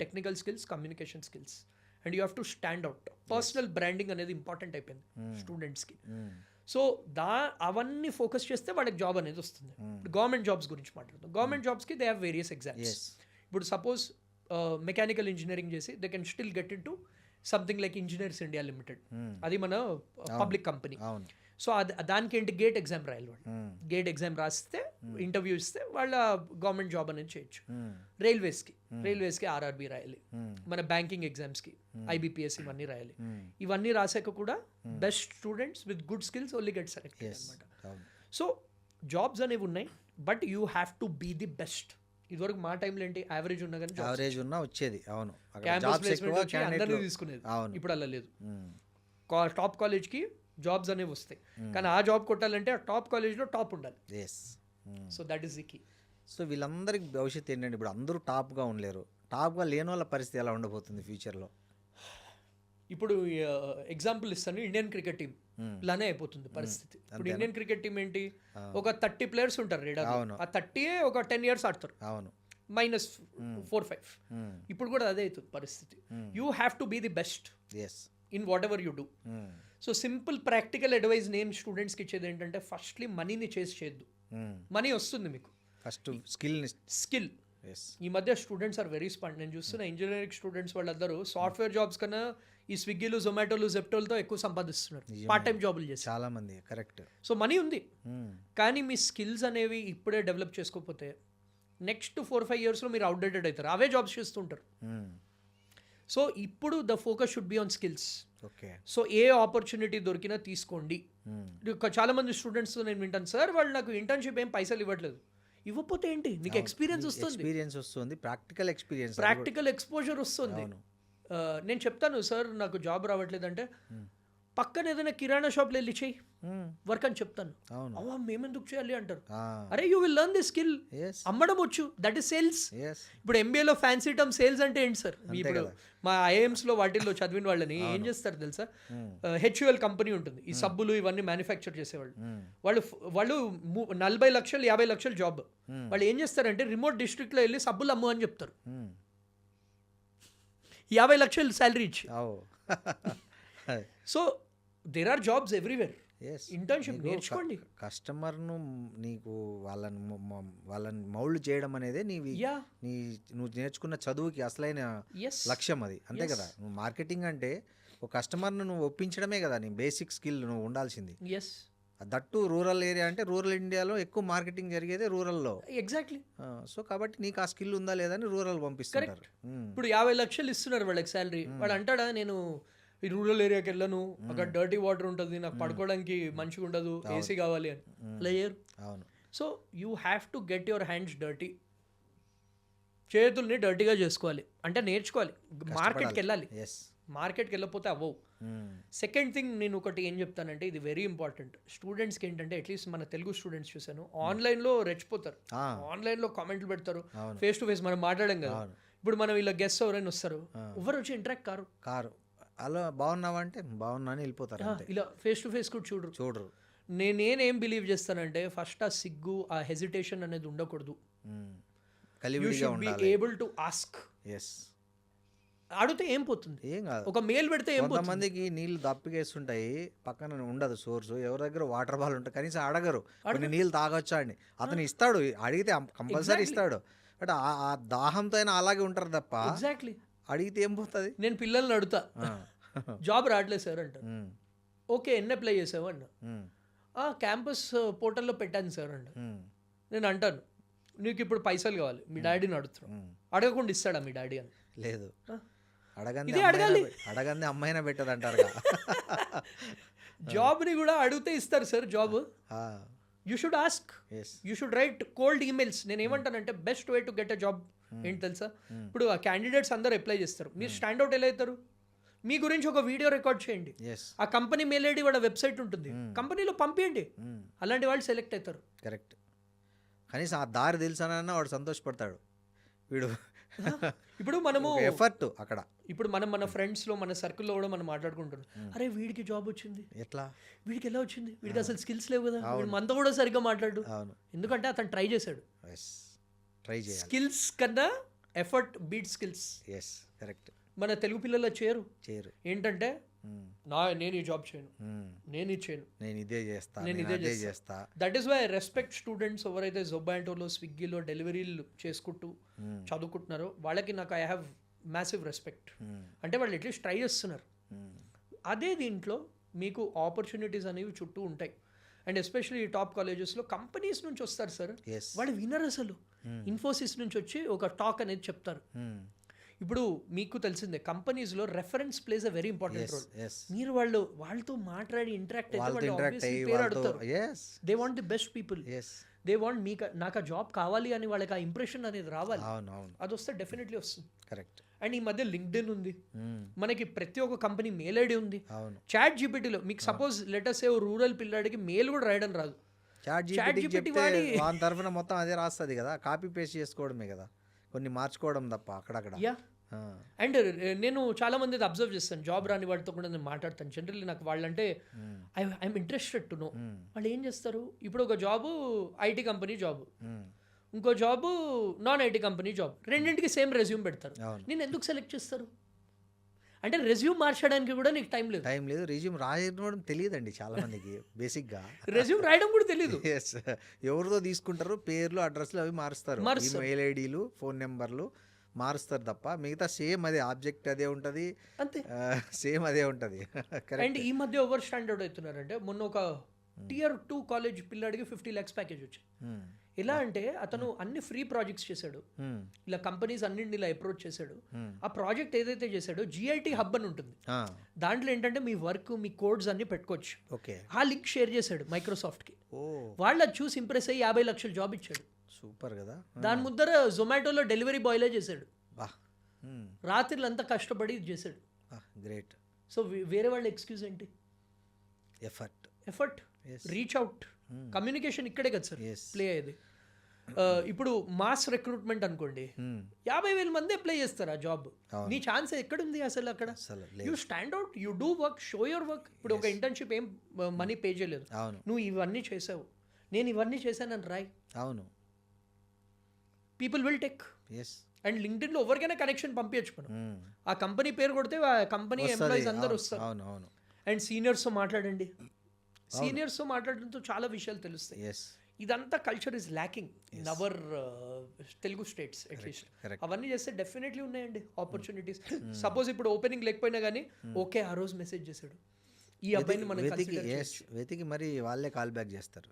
Technical skills, communication skills, and you have to stand out. Personal branding అనేది ఇంపార్టెంట్ అయిపోయింది స్టూడెంట్స్కి. సో అవన్నీ ఫోకస్ చేస్తే వాళ్ళకి జాబ్ అనేది వస్తుంది. గవర్నమెంట్ జాబ్స్ గురించి మాట్లాడుతాం. గవర్నమెంట్ జాబ్స్కి దే హ్యావ్ వేరియస్ ఎగ్జామ్స్. ఇప్పుడు సపోజ్ మెకానికల్ ఇంజనీరింగ్ చేసి they can still get in to something like engineers India limited. అది మన పబ్లిక్ కంపెనీ. సో దానికి ఏంటి, గేట్ ఎగ్జామ్ రాయాలి వాళ్ళు. గేట్ ఎగ్జామ్ రాస్తే, ఇంటర్వ్యూ ఇస్తే వాళ్ళ గవర్నమెంట్ జాబ్ అనేది చేయొచ్చు. రైల్వేస్కి RRB రాయాలి. మన బ్యాంకింగ్ ఎగ్జామ్స్కి IBPS ఇవన్నీ రాయాలి. ఇవన్నీ రాసాక కూడా best students with good skills only get selected అనమాట. సో జాబ్స్ అనేవి ఉన్నాయి, but you have to be the best. ఇదివరకు మా టైంలో ఏంటి, యావరేజ్ ఉన్నా కానీ యావరేజ్ ఉన్నా వచ్చేది. అవును. క్యాంపస్ ప్లేస్మెంట్ వచ్చి అందరినీ తీసుకునేది. ఇప్పుడు అలా లేదు. టాప్ కాలేజ్కి జాబ్స్ అనేవి వస్తాయి. కానీ ఆ జాబ్ కొట్టాలంటే ఆ టాప్ కాలేజ్లో టాప్ ఉండాలి. Yes. So that is the key. So వీళ్ళందరికి భవిష్యత్తు ఏంటంటే ఇప్పుడు అందరూ టాప్గా ఉండలేరు. టాప్గా లేని వాళ్ళ పరిస్థితి ఎలా ఉండబోతుంది ఫ్యూచర్లో? ఇప్పుడు ఎగ్జాంపుల్ ఇస్తాను, ఇండియన్ క్రికెట్ టీం లానే అయిపోతుంది పరిస్థితి. ఇప్పుడు ఇండియన్ క్రికెట్ టీం ఏంటి, ఒక 30 ప్లేయర్స్ ఉంటారు రేడా, ఆ 30 ఒక 10 years ఆడతారు, అవును, -4-5. ఇప్పుడు కూడా అదే అవుతుంది పరిస్థితి. You have to be the best yes, in whatever you do. So simple practical advice నేను స్టూడెంట్స్కి ఇచ్చేది ఏంటంటే, ఫస్ట్లీ మనీని చేసి చేయొద్దు. మనీ వస్తుంది మీకు, ఫస్ట్ స్కిల్. ఎస్. ఈ మధ్య స్టూడెంట్స్ ఆర్ వెరీ స్మార్ట్. నేను చూస్తున్న ఇంజనీరింగ్ స్టూడెంట్స్ వాళ్ళందరూ సాఫ్ట్వేర్ జాబ్స్ కన్నా ఈ స్విగ్గీలు, జొమాటోలు, జెప్టోలతో ఎక్కువ సంపాదిస్తున్నారు, పార్ట్ టైం జాబులు చేసి. చాలా మంది, కరెక్ట్. సో మనీ ఉంది, కానీ మీ స్కిల్స్ అనేవి ఇప్పుడే డెవలప్ చేసుకోకపోతే నెక్స్ట్ 4-5 yearsలో మీరు అవుట్డేటెడ్ అవుతారు, అవే జాబ్స్ చేస్తుంటారు. సో ఇప్పుడు the focus should be on skills. Okay. So A opportunity దొరికినా తీసుకోండి. చాలా మంది స్టూడెంట్స్ నేను వింటాను, సార్ వాళ్ళు నాకు ఇంటర్న్షిప్ ఏం పైసలు ఇవ్వట్లేదు. ఇవ్వకపోతే ఏంటి, నీకు ఎక్స్పీరియన్స్ వస్తుంది, ప్రాక్టికల్ ఎక్స్పోజర్ వస్తుంది. నేను చెప్తాను, సార్ నాకు జాబ్ రావట్లేదంటే పక్కన ఏదైనా కిరాణా షాప్లో వెళ్ళి చెయ్యి వర్క్ అని చెప్తాను. అవా మేమెందుకు చేయాలి అంటారు. అరే you will learn the skill, అమ్మడం వచ్చు, దట్ ఈస్ సేల్స్. ఇప్పుడు ఎంబీఏలో ఫ్యాన్సీ టర్మ్ సేల్స్ అంటే ఏంటి సార్? ఇప్పుడు మా ఐఐఎమ్స్లో వాటిల్లో చదివిన వాళ్ళని ఏం చేస్తారు తెలుసా, హెచ్యుఎల్ కంపెనీ ఉంటుంది, ఈ సబ్బులు ఇవన్నీ మ్యానుఫ్యాక్చర్ చేసేవాళ్ళు. వాళ్ళు 40 లక్షలు 50 లక్షలు జాబ్. వాళ్ళు ఏం చేస్తారంటే రిమోట్ డిస్ట్రిక్ట్లో వెళ్ళి సబ్బులు అమ్ము అని చెప్తారు, 50 లక్షలు శాలరీ ఇచ్చి. So there are jobs everywhere. Internship నేర్చుకోండి. కస్టమర్ను నీకు వాళ్ళని మౌల్డ్ చేయడం అనేది నువ్వు నేర్చుకున్న చదువుకి అసలైన లక్ష్యం అది, అంతే కదా. నువ్వు మార్కెటింగ్ అంటే ఒక కస్టమర్ను నువ్వు ఒప్పించడమే కదా నీ బేసిక్ స్కిల్ నువ్వు ఉండాల్సింది. దట్టు రూరల్ ఏరియా అంటే, రూరల్ ఇండియాలో ఎక్కువ మార్కెటింగ్ జరిగేదే రూరల్లో. ఎగ్జాక్ట్లీ. సో కాబట్టి నీకు ఆ స్కిల్ ఉందా లేదా అని రూరల్ పంపిస్తారు. ఇప్పుడు 50 లక్షలు ఇస్తున్నారు వాళ్ళకి శాలరీ. వాడు అంటాడా, నేను ఈ రూరల్ ఏరియాకి వెళ్ళను, అక్కడ డర్టీ వాటర్ ఉంటుంది, నాకు పడుకోవడానికి మంచిగా ఉండదు, ఏసీ కావాలి అని లేయర్. అవును. So you have to get your hands dirty, చేతుల్ని డర్టీగా చేసుకోవాలి అంటే నేర్చుకోవాలి, మార్కెట్కి వెళ్ళాలి. మార్కెట్కి వెళ్ళకపోతే అవ్వవు. సెకండ్ థింగ్ నేను ఒకటి ఏం చెప్తానంటే, ఇది వెరీ ఇంపార్టెంట్ స్టూడెంట్స్కి ఏంటంటే, అట్లీస్ట్ మన తెలుగు స్టూడెంట్స్ చూసాను, ఆన్లైన్లో రెచ్చిపోతారు, ఆన్లైన్లో కామెంట్లు పెడతారు, ఫేస్ టు ఫేస్ మనం మాట్లాడడం కదా. ఇప్పుడు మనం ఇలా గెస్ట్ ఎవరైనా వస్తారు, ఎవరు వచ్చి ఇంటరాక్ట్ కారు అలా బాగున్నావా అంటే బాగున్నా అని వెళ్ళిపోతారు, ఇలా ఫేస్ టు ఫేస్ కూడా చూడరు. నేనేం బిలీవ్ చేస్తానంటే, ఫస్ట్ ఆ సిగ్గు, ఆ హెజిటేషన్ అనేది ఉండకూడదు. You should be able to ask. అడిగితే ఏం పోతుంది, ఏం కాదు. ఒక మెయిల్ పెడితే ఏం పోతుంది. కొంతమందికి నీళ్ళు దప్పికేస్తుంటాయి, పక్కన ఉండదు సోర్సు, ఎవరి దగ్గర వాటర్ బాల్ ఉంటాయి, కనీసం అడగరు కొన్ని నీళ్ళు తాగొచ్చా అని. అతను ఇస్తాడు, అడిగితే కంపల్సరీ ఇస్తాడు, బట్ ఆ దాహంతో అయినా అలాగే ఉంటారు తప్ప ఎగ్జాక్ట్లీ అడిగితే ఏం పోతుంది. నేను పిల్లల్ని అడుగుతా, జాబ్ రావట్లేదు సార్ అంట. ఓకే, ఎన్ని అప్లై చేసావు అన్న, క్యాంపస్ పోర్టల్లో పెట్టాను సార్ అంట. నేను అంటాను, నీకు ఇప్పుడు పైసలు కావాలి, మీ డాడీని అడుగుతున్నావు, అడగకుండా ఇస్తాడా మీ డాడీ అని? లేదు, అడగంది అమ్మాయినా పెట్టదు అంటారు. జాబ్ని కూడా అడిగితే ఇస్తారు sir job. You should ask, you should write cold emails. నేను ఏమంటానంటే, best way to get a job ఏంటి తెలుసా, ఇప్పుడు ఆ క్యాండిడేట్స్ అందరూ అప్లై చేస్తారు, మీరు స్టాండ్అవుట్ ఎలా అవుతారు, మీ గురించి ఒక వీడియో రికార్డ్ చేయండి, ఆ కంపెనీ మెయిల్ ఐడి వాళ్ళ వెబ్సైట్ ఉంటుంది, కంపెనీలో పంపించండి, అలాంటి వాళ్ళు సెలెక్ట్ అవుతారు. కరెక్ట్. కనీసం ఆ దారి తెలుసానన్నా వాడు సంతోషపడతాడు. వీడు ఇప్పుడు మనము ఎఫర్ట్ అక్కడ, ఇప్పుడు మన ఫ్రెండ్స్లో, మన సర్కిల్లో కూడా మనం మాట్లాడుకుంటున్నాం, అరే వీడికి జాబ్ వచ్చింది, ఎట్లా, వీడికి ఎలా వచ్చింది, వీడికి అసలు స్కిల్స్ లేవు కదా, మనతో కూడా సరిగ్గా మాట్లాడు. ఎందుకంటే అతను ట్రై చేశాడు. స్కిల్స్ కన్నా ఎఫర్ట్ బీట్ స్కిల్స్. కరెక్ట్. మన తెలుగు పిల్లలు చేయరు ఏంటంటే, నేను ఈ జాబ్ చేయను, నేను ఇది చేయను, నేను ఇదే చేస్తా. That is why I respect students ఎవరైతే జొమాటోలో, స్విగ్గీలో డెలివరీలు చేసుకుంటూ చదువుకుంటున్నారో వాళ్ళకి నాకు ఐ హ్యావ్ మ్యాసివ్ రెస్పెక్ట్. అంటే వాళ్ళు అట్లీస్ట్ ట్రై చేస్తున్నారు. అదే దీంట్లో మీకు ఆపర్చునిటీస్ అనేవి చుట్టూ ఉంటాయి. అండ్ ఎస్పెషల్లీ ఈ టాప్ కాలేజెస్లో కంపెనీస్ నుంచి వస్తారు సార్, వాళ్ళు వినరు అసలు. ఇన్ఫోసిస్ నుంచి వచ్చి ఒక టాక్ అనేది చెప్తారు. ఇప్పుడు మీకు తెలిసిందే, కంపెనీస్లో reference plays a very important role. మీరు వాళ్ళతో మాట్లాడి ఇంటరాక్ట్ అయితే they want the best people. They want నాకు ఆ జాబ్ కావాలి అని వాళ్ళకి ఆ ఇంప్రెషన్ అనేది రావాలి. అవును అవును అది వస్తే డెఫినెట్లీ వస్తుంది. కరెక్ట్. అండ్ ఈ మధ్య లింక్డ్ఇన్ ఉంది, మనకి ప్రతి ఒక్క కంపెనీ మెయిల్ ఐడి ఉంది. అవును. చాట్ జీపీటీలో మీకు సపోజ్ లెటర్స్ ఏ రూరల్ పిల్లాడికి మెయిల్ కూడా రాయడం రాదు, చాట్ చాట్ జీపీటీ జీపీటీ చెప్తే వాడి వాని తరఫున మొత్తం అదే రాస్తుంది కదా, కాపీ పేస్ట్ చేసుకోవడమే కదా, కొన్ని మార్చుకోవడం తప్ప అక్కడక్కడ. యా. అండ్ నేను చాలా మంది అబ్జర్వ్ చేస్తాను, జాబ్ రాని వాడితో కూడా నేను మాట్లాడతాను. జనరల్లీ నాకు వాళ్ళంటే ఐఎమ్ ఇంట్రెస్టెడ్ టు నో వాళ్ళు ఏం చేస్తారు. ఇప్పుడు ఒక జాబు ఐటీ కంపెనీ జాబు, ఇంకో job non IT company job, రెండింటికి సేమ్ రెజ్యూమ్ పెడతారు. నేను ఎందుకు సెలెక్ట్ చేస్తారు అంటే రెజ్యూమ్ మార్చడానికి కూడా నీకు టైం లేదు. రెజ్యూమ్ రాయడం తెలియదండి చాలా మందికి బేసిక్గా. రెజ్యూమ్ రాయడం కూడా తెలియదు. ఎస్, ఎవరితో తీసుకుంటారు, పేర్లు అడ్రస్లు అవి మారుస్తారు, మెయిల్ ఐడీలు ఫోన్ నెంబర్లు మారుస్తారు తప్ప మిగతా సేమ్ అదే ఆబ్జెక్ట్ అదే ఉంటుంది, అంతే సేమ్ అదే ఉంటుంది. అండ్ ఈ మధ్య ఓవర్ స్టాండర్డ్ అవుతున్నారంటే, మొన్న ఒక Tier 2 కాలేజ్ పిల్లాడికి 50 lakhs ప్యాకేజ్ వచ్చింది. ఎలా అంటే అతను అన్ని ఫ్రీ ప్రాజెక్ట్స్ చేశాడు, ఇలా కంపెనీస్ అన్నింటిని ఇలా అప్రోచ్ చేశాడు. ఆ ప్రాజెక్ట్ ఏదైతే చేశాడో GIT హబ్ అని ఉంటుంది, దాంట్లో ఏంటంటే మీ వర్క్ మీ కోడ్స్ అన్ని పెట్టుకోవచ్చు. ఓకే, ఆ లింక్ షేర్ చేశాడు మైక్రోసాఫ్ట్కి. వాళ్ళు అది చూసి ఇంప్రెస్ అయ్యి 50 లక్షలు జాబ్ ఇచ్చాడు. సూపర్ కదా. దాని ముద్దర జొమాటోలో డెలివరీ బాయ్లే చేశాడు, బా రాత్రిలో అంతా కష్టపడి ఇది చేశాడు. గ్రేట్. సో వేరే వాళ్ళ ఎక్స్క్యూజ్ ఏంటి? ఎఫర్ట్, రీచ్ అవుట్, కమ్యూనికేషన్ ఇక్కడే కదా సార్ ప్లే అయ్యేది. ఇప్పుడు మాస్ రిక్రూట్మెంట్ అనుకోండి, 50,000 మంది అప్లై చేస్తారు ఆ జాబ్, నీ ఛాన్స్ ఎక్కడుంది అసలు అక్కడ? You stand out, you do work, show your work. ఇప్పుడు ఒక ఇంటర్న్షిప్ ఏం మనీ పే చేయలేదు, నువ్వు ఇవన్నీ చేసావు, నేను ఇవన్నీ చేశానని రాయ్. అవును, పీపుల్ విల్ టేక్. అండ్ లింక్డ్ఇన్లో ఎవరికైనా కనెక్షన్ పంపించచ్చు మనం, ఆ కంపెనీ పేరు కొడితే ఆ కంపెనీ ఎంప్లాయీస్ అందరూ వస్తారు. అండ్ సీనియర్స్తో మాట్లాడండి, సీనియర్స్తో మాట్లాడడంతో చాలా విషయాలు తెలుస్తాయి. ఇదంతా culture is lacking in our Telugu states at least. అవన్నీ చేస్తే డెఫినెట్లీ ఉన్నాయండి ఆపర్చునిటీస్. సపోజ్ ఇప్పుడు ఓపెనింగ్ లేకపోయినా కానీ ఓకే ఆ రోజు మెసేజ్ చేశాడు, ఈ అబ్బాయిని మనం వెతికి మరి వాళ్ళే కాల్ బ్యాక్ చేస్తారు.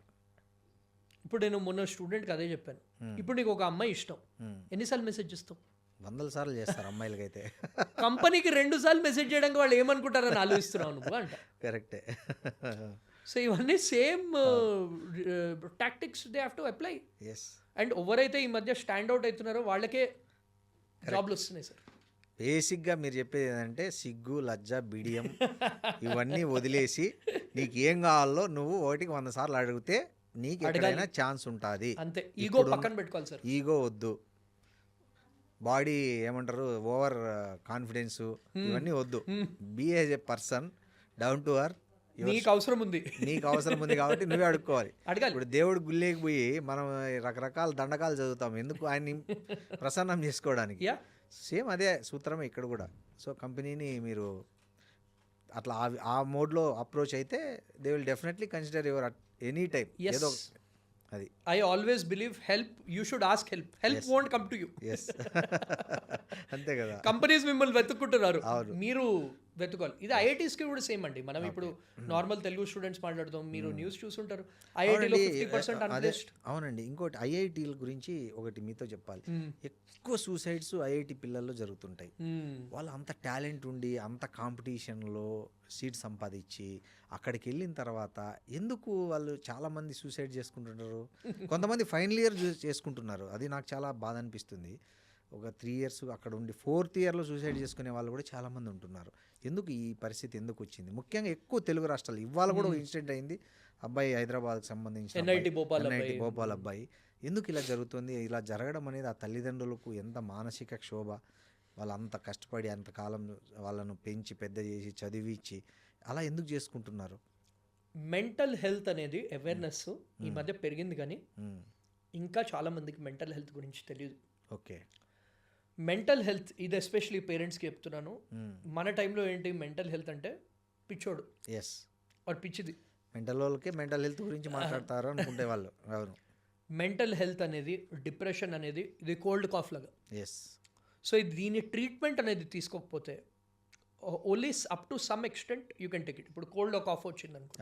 ఇప్పుడు నేను మొన్న స్టూడెంట్కి అదే చెప్పాను, ఇప్పుడు నీకు ఒక అమ్మాయి ఇష్టం, ఎన్నిసార్లు మెసేజ్ చేస్తావు? 100 సార్లు చేస్తారు అమ్మాయిలకైతే. కంపెనీకి 2 సార్లు మెసేజ్ చేయడానికి వాళ్ళు ఏమనుకుంటారని ఆలోచిస్తున్నావు నువ్వు అంట. కరెక్టే. సో ఇవన్నీ same tactics they have to apply. And ఎవరైతే ఈ మధ్య స్టాండ్ అవుట్ అవుతున్నారో వాళ్ళకే జాబ్లు వస్తున్నాయి సార్. బేసిక్గా మీరు చెప్పేది ఏంటంటే సిగ్గు, లజ్జ, బిడియం ఇవన్నీ వదిలేసి నీకు ఏం కావాలో నువ్వు 100 సార్లు అడిగితే నీకు ఎక్కడైనా ఛాన్స్ ఉంటుంది. అంతే, ఈగో పక్కన పెట్టుకోవాలి సార్. ఈగో వద్దు, బాడీ ఏమంటారు ఓవర్ కాన్ఫిడెన్స్ ఇవన్నీ వద్దు. Be as a person down to earth. నీకు అవసరం ఉంది కాబట్టి నువ్వే అడుక్కోవాలి. ఇప్పుడు దేవుడు గుళ్ళేకి పోయి మనం రకరకాల దండకాలు చదువుతాం ఎందుకు? ఆయన్ని ప్రసన్నం చేసుకోవడానికి. సేమ్ అదే సూత్రమే ఇక్కడ కూడా. సో కంపెనీని మీరు అట్లా ఆ మోడ్లో అప్రోచ్ అయితే they will definitely consider your any time. ఏదో అది I always believe help you should ask help, help won't come to you. అంతే కదా, కంపెనీస్ మిమ్మల్ని వెతుక్కుంటున్నారు, మీరు వెతుకోవాలి. ఇది ఐఐటీస్కి కూడా సేమ్ అండి. మనం ఇప్పుడు నార్మల్ తెలుగు స్టూడెంట్స్ మాట్లాడుతాం, మీరు న్యూస్ చూసుంటారు ఐఐటీలో 50% అన్ప్లేస్డ్. అవునండి. ఇంకోటి ఐఐటీల గురించి ఒకటి మీతో చెప్పాలి. ఎక్కువ సూసైడ్స్ ఐఐటి పిల్లల్లో జరుగుతుంటాయి. వాళ్ళు అంత టాలెంట్ ఉండి అంత కాంపిటీషన్లో సీట్ సంపాదించి అక్కడికి వెళ్ళిన తర్వాత ఎందుకు వాళ్ళు చాలామంది సూసైడ్ చేసుకుంటున్నారు? కొంతమంది ఫైనల్ ఇయర్ చేసుకుంటున్నారు, అది నాకు చాలా బాధ అనిపిస్తుంది. ఒక 3 years అక్కడ ఉండి 4th yearలో సూసైడ్ చేసుకునే వాళ్ళు కూడా చాలామంది ఉంటున్నారు. ఎందుకు ఈ పరిస్థితి ఎందుకు వచ్చింది? ముఖ్యంగా ఎక్కువ తెలుగు రాష్ట్రాలు. ఇవాళ కూడా ఇన్సిడెంట్ అయింది, అబ్బాయి హైదరాబాద్కి సంబంధించిన NIT భోపాల్ అబ్బాయి. ఎందుకు ఇలా జరుగుతుంది? ఇలా జరగడం అనేది ఆ తల్లిదండ్రులకు ఎంత మానసిక క్షోభ. వాళ్ళు అంత కష్టపడి అంతకాలం వాళ్ళను పెంచి పెద్ద చేసి చదివించి అలా ఎందుకు చేసుకుంటున్నారు? మెంటల్ హెల్త్ అనేది అవేర్నెస్ ఈ మధ్య పెరిగింది, కానీ ఇంకా చాలా మందికి మెంటల్ హెల్త్ గురించి తెలియదు. ఓకే, మెంటల్ హెల్త్ ఇది ఎస్పెషలీ పేరెంట్స్కి చెప్తున్నాను. మన టైంలో ఏంటి మెంటల్ హెల్త్ అంటే పిచ్చోడు, వాడు పిచ్చిది. మెంటల్ వాళ్ళకి మెంటల్ హెల్త్ గురించి మాట్లాడతారు అనుకుంటే వాళ్ళు. అవును, మెంటల్ హెల్త్ అనేది డిప్రెషన్ అనేది ఇది కోల్డ్ కాఫ్ లాగా. సో దీని ట్రీట్మెంట్ అనేది తీసుకోకపోతే only up to some extent you can take it. ఇప్పుడు కోల్డ్ కాఫ్ వచ్చింది అనుకో,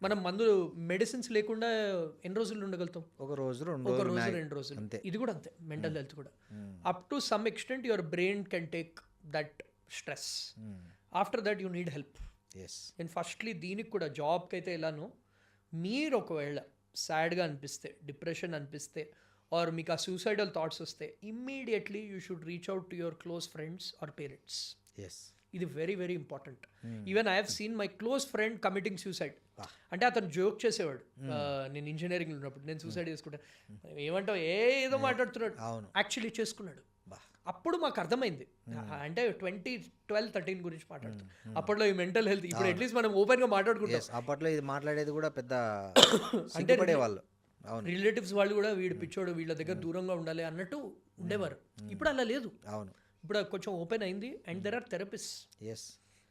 మనం మందులు మెడిసిన్స్ లేకుండా ఎన్ని రోజులు ఉండగలుగుతాం? ఒక రోజు 2 రోజులు. ఇది కూడా అంతే, మెంటల్ హెల్త్ కూడా up to some extent your brain can take that stress. After that you need help. నేను ఫస్ట్లీ దీనికి కూడా జాబ్కి అయితే ఎలానో, మీరు ఒకవేళ సాడ్గా అనిపిస్తే, డిప్రెషన్ అనిపిస్తే, ఆర్ మీకు ఆ సూసైడల్ థాట్స్ వస్తే immediately you should reach out to your close friends or parents. Yes. ఇది very very important. Even I have seen my close friend committing suicide. అంటే అతను జోక్ చేసేవాడు, నేను ఇంజనీరింగ్ ఉన్నప్పుడు నేను సూసైడ్ చేసుకుంటాను, ఏమంటావు ఏదో మాట్లాడుతున్నాడు, యాక్చువల్లీ చేసుకున్నాడు. అప్పుడు మాకు అర్థమైంది, అంటే 2012-13 గురించి మాట్లాడుతాం. అప్పట్లో ఈ మెంటల్ హెల్త్, ఇప్పుడు అట్లీస్ట్ మనం ఓపెన్ గా మాట్లాడుకుంటాం. అప్పట్లో ఇది మాట్లాడేది కూడా పెద్ద అంటే వాళ్ళు, రిలేటివ్స్ వాళ్ళు కూడా వీడు పిచ్చోడు, వీళ్ళ దగ్గర దూరంగా ఉండాలి అన్నట్టు ఉండేవారు. ఇప్పుడు అలా లేదు. అవును, ఇప్పుడు కొంచెం ఓపెన్ అయింది. And there are therapist. Yes.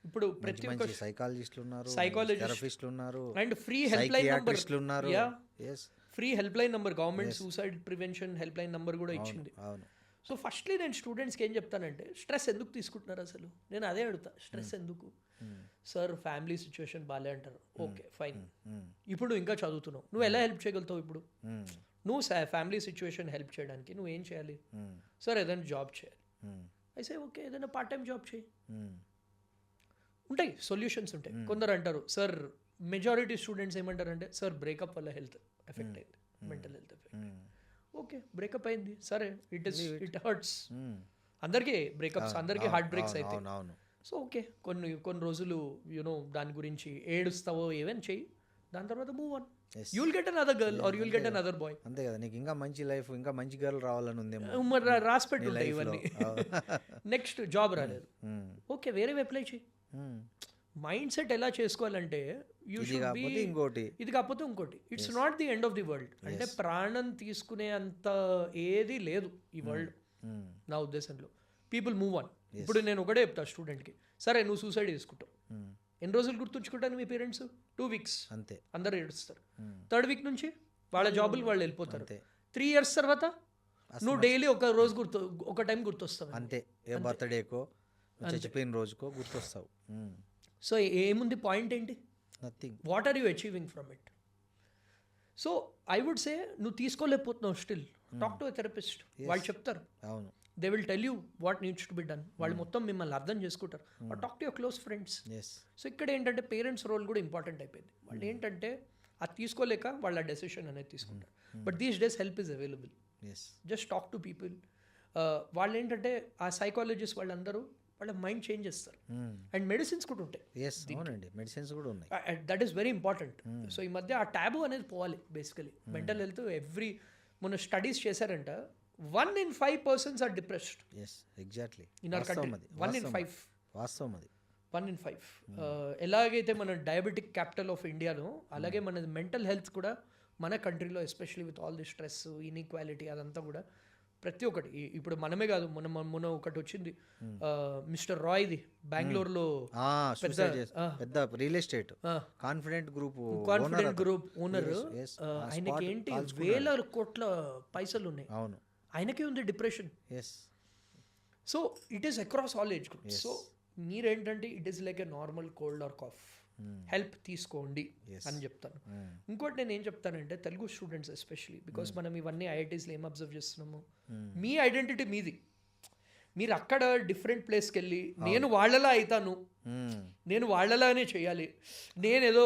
ఇప్పుడు ప్రతి ఒక్క సైకాలజిస్టులు ఉన్నారు, సైకాలజిస్టులు ఉన్నారు, and free helpline number ఉన్నారు. Free helpline number, government suicide prevention helpline number కూడా ఇచ్చింది. అవును. సో ఫస్ట్లీ నేను స్టూడెంట్స్కి ఏం చెప్తానంటే, స్ట్రెస్ ఎందుకు తీసుకుంటున్నారు అసలు? నేను అదే అడుగుతా, స్ట్రెస్ ఎందుకు? సార్ ఫ్యామిలీ సిచ్యువేషన్ బాగాలే అంటారు. ఓకే ఫైన్, ఇప్పుడు ఇంకా చదువుతున్నావు, నువ్వు ఎలా హెల్ప్ చేయగలుగుతావు? ఇప్పుడు నువ్వు ఫ్యామిలీ సిచ్యువేషన్ హెల్ప్ చేయడానికి నువ్వు ఏం చేయాలి? సార్ ఏదైనా జాబ్ చేయాలి. అయితే ఓకే, ఏదైనా పార్ట్ టైం జాబ్ చేయి. ఉంటాయి సొల్యూషన్స్ ఉంటాయి. కొందరు అంటారు, సార్ మెజారిటీ స్టూడెంట్స్ ఏమంటారంటే, సార్ బ్రేకప్ వల్ల హెల్త్ ఎఫెక్ట్ అయింది, mental health effect. Okay, breakup అయింది, సరే, ఇట్ హర్ట్స్. అందరికీ బ్రేకప్స్, అందరికీ హార్ట్ బ్రేక్స్ అయితే. సో ఓకే, కొన్ని రోజులు యూనో దాని గురించి ఏడుస్తావో ఏమైనా చెయ్యి, దాని తర్వాత move on. You'll get another girl or you'll get another bye. అంతే కదా, నీకు ఇంకా మంచి లైఫ్, ఇంకా మంచి గర్ల్ రావాలని ఉందేమో, మరి రాసి పెట్టుంటాయి ఇవన్నీ. నెక్స్ట్ జాబ్ రాలేదు, ఓకే వేరే అప్లై చేయి. మైండ్ సెట్ ఎలా చేసుకోవాలంటే, ఇంకోటి ఇది కాకపోతే ఇంకోటి, it's not the end of the world. అంటే ప్రాణం తీసుకునే అంత ఏది లేదు ఈ వరల్డ్ నా ఉద్దేశంలో. People move on. ఇప్పుడు నేను ఒకటే చెప్తా స్టూడెంట్కి, సరే నువ్వు సూసైడ్ చేసుకుంటావు, ఎన్ని రోజులు గుర్తుంచుకుంటాను మీ పేరెంట్స్? 2 weeks అంతే, అందరు ఏడుస్తారు. 3rd week నుంచి వాళ్ళ జాబులు వాళ్ళు వెళ్ళిపోతారు. 3 years తర్వాత నువ్వు డైలీ ఒక టైం గుర్తొస్తావు అంతే. ఏ బర్త్డేకో చచ్చిపోయిన రోజుకో గుర్తొస్తావు. సో ఏముంది, పాయింట్ ఏంటి? Nothing. What are you achieving from it? So I would say, నువ్వు తీసుకోలేకపోతున్నావు, still talk to a therapist. వాళ్ళు చెప్తారు, అవును, they will tell you what needs to be done. వాళ్ళు మొత్తం మిమ్మల్ని అర్థం చేసుకుంటారు. Talk to your close friends. So ఇక్కడ ఏంటంటే పేరెంట్స్ రోల్ కూడా ఇంపార్టెంట్ అయిపోయింది. వాళ్ళు ఏంటంటే అది తీసుకోలేక వాళ్ళ డెసిషన్ అనేది తీసుకుంటారు. But these days help is available. Just talk to people. వాళ్ళు ఏంటంటే ఆ సైకాలజిస్ట్ వాళ్ళందరూ వాళ్ళ మైండ్ చేంజ్ చేస్తారు. అండ్ మెడిసిన్స్ కూడా ఉంటాయి. మెడిసిన్స్ కూడా ఉన్నాయి. That is very important. So ఈ మధ్య ఆ ట్యాబు అనేది పోవాలి. బేసికలీ మెంటల్ హెల్త్ మొన్న స్టడీస్ చేశారంట, 1 in 5 persons are depressed. Yes, exactly. In our country, 1 in 5. వాస్తవం అది. 1 in 5. ఎలాగైతే మన డయాబెటిక్ క్యాపిటల్ ఆఫ్ ఇండియాలో, అలాగే మన మెంటల్ హెల్త్ కూడా మన కంట్రీలో, especially with all the stress, inequality, అదంతా కూడా ప్రతి ఒక్కటి. ఇప్పుడు మనమే కాదు, మొన్న ఒకటి వచ్చింది, మిస్టర్ రాయ్ది బెంగళూరులో పెద్ద real estate confident group owner. ఆయనకి ఏంటి వేల కోట్ల పైసలు ఉన్నాయి. అవును, ఆయనకే ఉంది depression. So it is across all age groups. So మీరేంటంటే it is like a normal cold or cough, help తీసుకోండి అని చెప్తాను. ఇంకోటి నేను ఏం చెప్తానంటే, తెలుగు స్టూడెంట్స్ ఎస్పెషలీ, బికాస్ మనం ఇవన్నీ ఐఐటీస్లో ఏం అబ్జర్వ్ చేస్తున్నాము, మీ ఐడెంటిటీ మీది. మీరు అక్కడ డిఫరెంట్ ప్లేస్కి వెళ్ళి నేను వాళ్ళలా అవుతాను, నేను వాళ్ళలానే చేయాలి, నేనేదో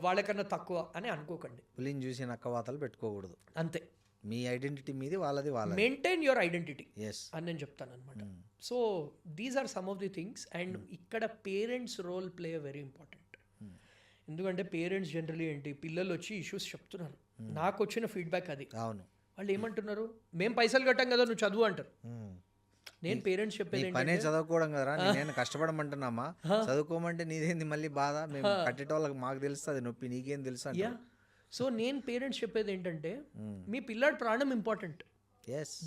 వాళ్ళకన్నా తక్కువ అని అనుకోకండి. పులిని చూసి నక్కవాతలు పెట్టుకోకూడదు. అంతే, మీ ఐడెంటిటీ మీది, వాళ్ళది వాళ్ళది. మెయింటైన్ యువర్ ఐడెంటిటీ అని నేను చెప్తాను అనమాట. So these are some of the things. And ఇక్కడ parents role play very important. ఎందుకంటే పేరెంట్స్ జనరలీ ఏంటి, పిల్లలు వచ్చి ఇష్యూస్ చెప్తున్నారు, నాకు వచ్చిన ఫీడ్బ్యాక్ అది. అవును, వాళ్ళు ఏమంటున్నారు, మేము పైసలు కట్టాం కదా నువ్వు చదువు అంటారు. నేను పేరెంట్స్ చెప్పేది పనే చదువుకోవడం కదా, నేను కష్టపడమంటున్నామా, చదువుకోమంటే నీదేంది మళ్ళీ బాధ, మేము కట్టేటోళ్ళకి మాకు తెలుస్తుంది నొప్పి, నీకేం తెలుసు. సో నేను పేరెంట్స్ చెప్పేది ఏంటంటే, మీ పిల్లాడి ప్రాణం ఇంపార్టెంట్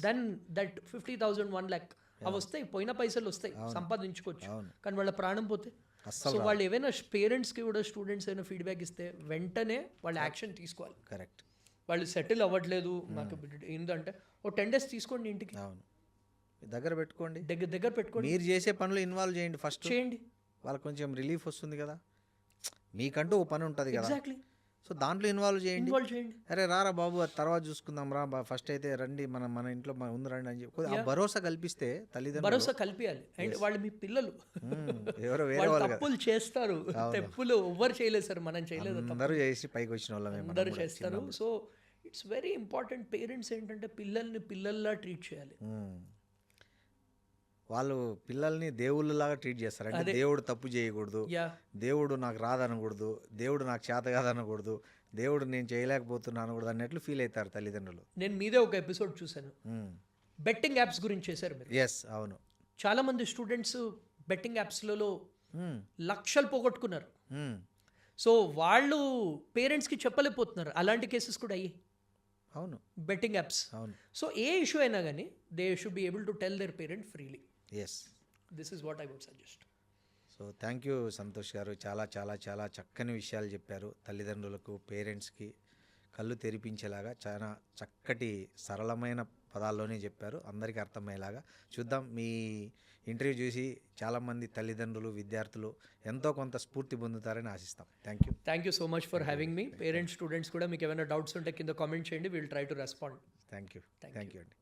దెన్ దట్ 50,000 1 lakh అవి వస్తాయి, పోయిన పైసలు వస్తాయి, సంపాదించుకోవచ్చు. కానీ వాళ్ళ ప్రాణం పోతే, సో వాళ్ళు ఏవైనా పేరెంట్స్కి కూడా స్టూడెంట్స్ ఏమైనా ఫీడ్బ్యాక్ ఇస్తే వెంటనే వాళ్ళు యాక్షన్ తీసుకోవాలి. కరెక్ట్. వాళ్ళు సెటిల్ అవ్వట్లేదు నాకు ఏంటంటే, ఓ 10 days తీసుకోండి ఇంటికి, దగ్గర పెట్టుకోండి, దగ్గర పెట్టుకోండి, మీరు చేసే పనులు ఇన్వాల్వ్ చేయండి, ఫస్ట్ చేయండి, వాళ్ళకి కొంచెం రిలీఫ్ వస్తుంది కదా, మీకంటూ ఓ పని ఉంటుంది కదా. ఎగ్జాక్ట్లీ. సో దాంట్లో ఇన్వాల్వ్ చేయండి. ఇన్వాల్వ్ చేయండి. అరే రారా బాబు అది తర్వాత చూసుకుందాం రా ఫస్ట్ అయితే రండి మన ఇంట్లో ముందు రండి అని చెప్పి ఆ భరోసా కల్పిస్తే తల్లిదండ్రులు భరోసా కల్పించాలి. అండ్ వాళ్ళు మీ పిల్లలు, ఎవరో వేరే వాళ్ళు వాళ్ళు కదా, తప్పులు చేస్తారు. తప్పులు ఎవ్వరు చేయలేదు సార్, మనం చేయలేదు, అందరూ చేసి పైకి వచ్చిన వాళ్ళమే మనం అందరూ కూడా. చేస్తారు. So it's very important. Parents ఏంటంటే పిల్లల్ని పిల్లల్లా ట్రీట్ చేయాలి. వాళ్ళు పిల్లల్ని దేవుళ్ళలాగా ట్రీట్ చేస్తారు. అంటే దేవుడు తప్పు చేయకూడదు, యా, దేవుడు నాకు రాదనకూడదు, దేవుడు నాకు చేత కాదనకూడదు, దేవుడు నేను చేయలేకపోతున్నాను అనకూడదు అన్నట్లు ఫీల్ అవుతారు తల్లిదండ్రులు. నేను మీదే ఒక ఎపిసోడ్ చూశాను, బెట్టింగ్ యాప్స్ గురించి చేశారు మీరు. ఎస్, అవును. చాలా మంది స్టూడెంట్స్ బెట్టింగ్ యాప్స్లలో లక్షలు పోగొట్టుకున్నారు. సో వాళ్ళు పేరెంట్స్కి చెప్పలేకపోతున్నారు. అలాంటి కేసెస్ కూడా అయ్యాయి. అవును, బెట్టింగ్ యాప్స్. అవును. సో ఏ ఇష్యూ అయినా కానీ they should be able to tell their parent freely. Yes, this is what I would suggest. So thank you Santosh garu, చాలా చాలా చాలా చక్కని విషయాలు చెప్పారు. తల్లిదండ్రులకు పేరెంట్స్కి కళ్ళు తెరిపించేలాగా చాలా చక్కటి సరళమైన పదాల్లోనే చెప్పారు, అందరికీ అర్థమయ్యేలాగా. చూద్దాం, మీ ఇంటర్వ్యూ చూసి చాలామంది తల్లిదండ్రులు విద్యార్థులు ఎంతో కొంత స్ఫూర్తి పొందుతారని ఆశిస్తాం. Thank you so much for having me. Parents students కూడా మీకు ఏమైనా డౌట్స్ ఉంటే కింద కామెంట్ చేయండి, will try to respond. Thank you అండి.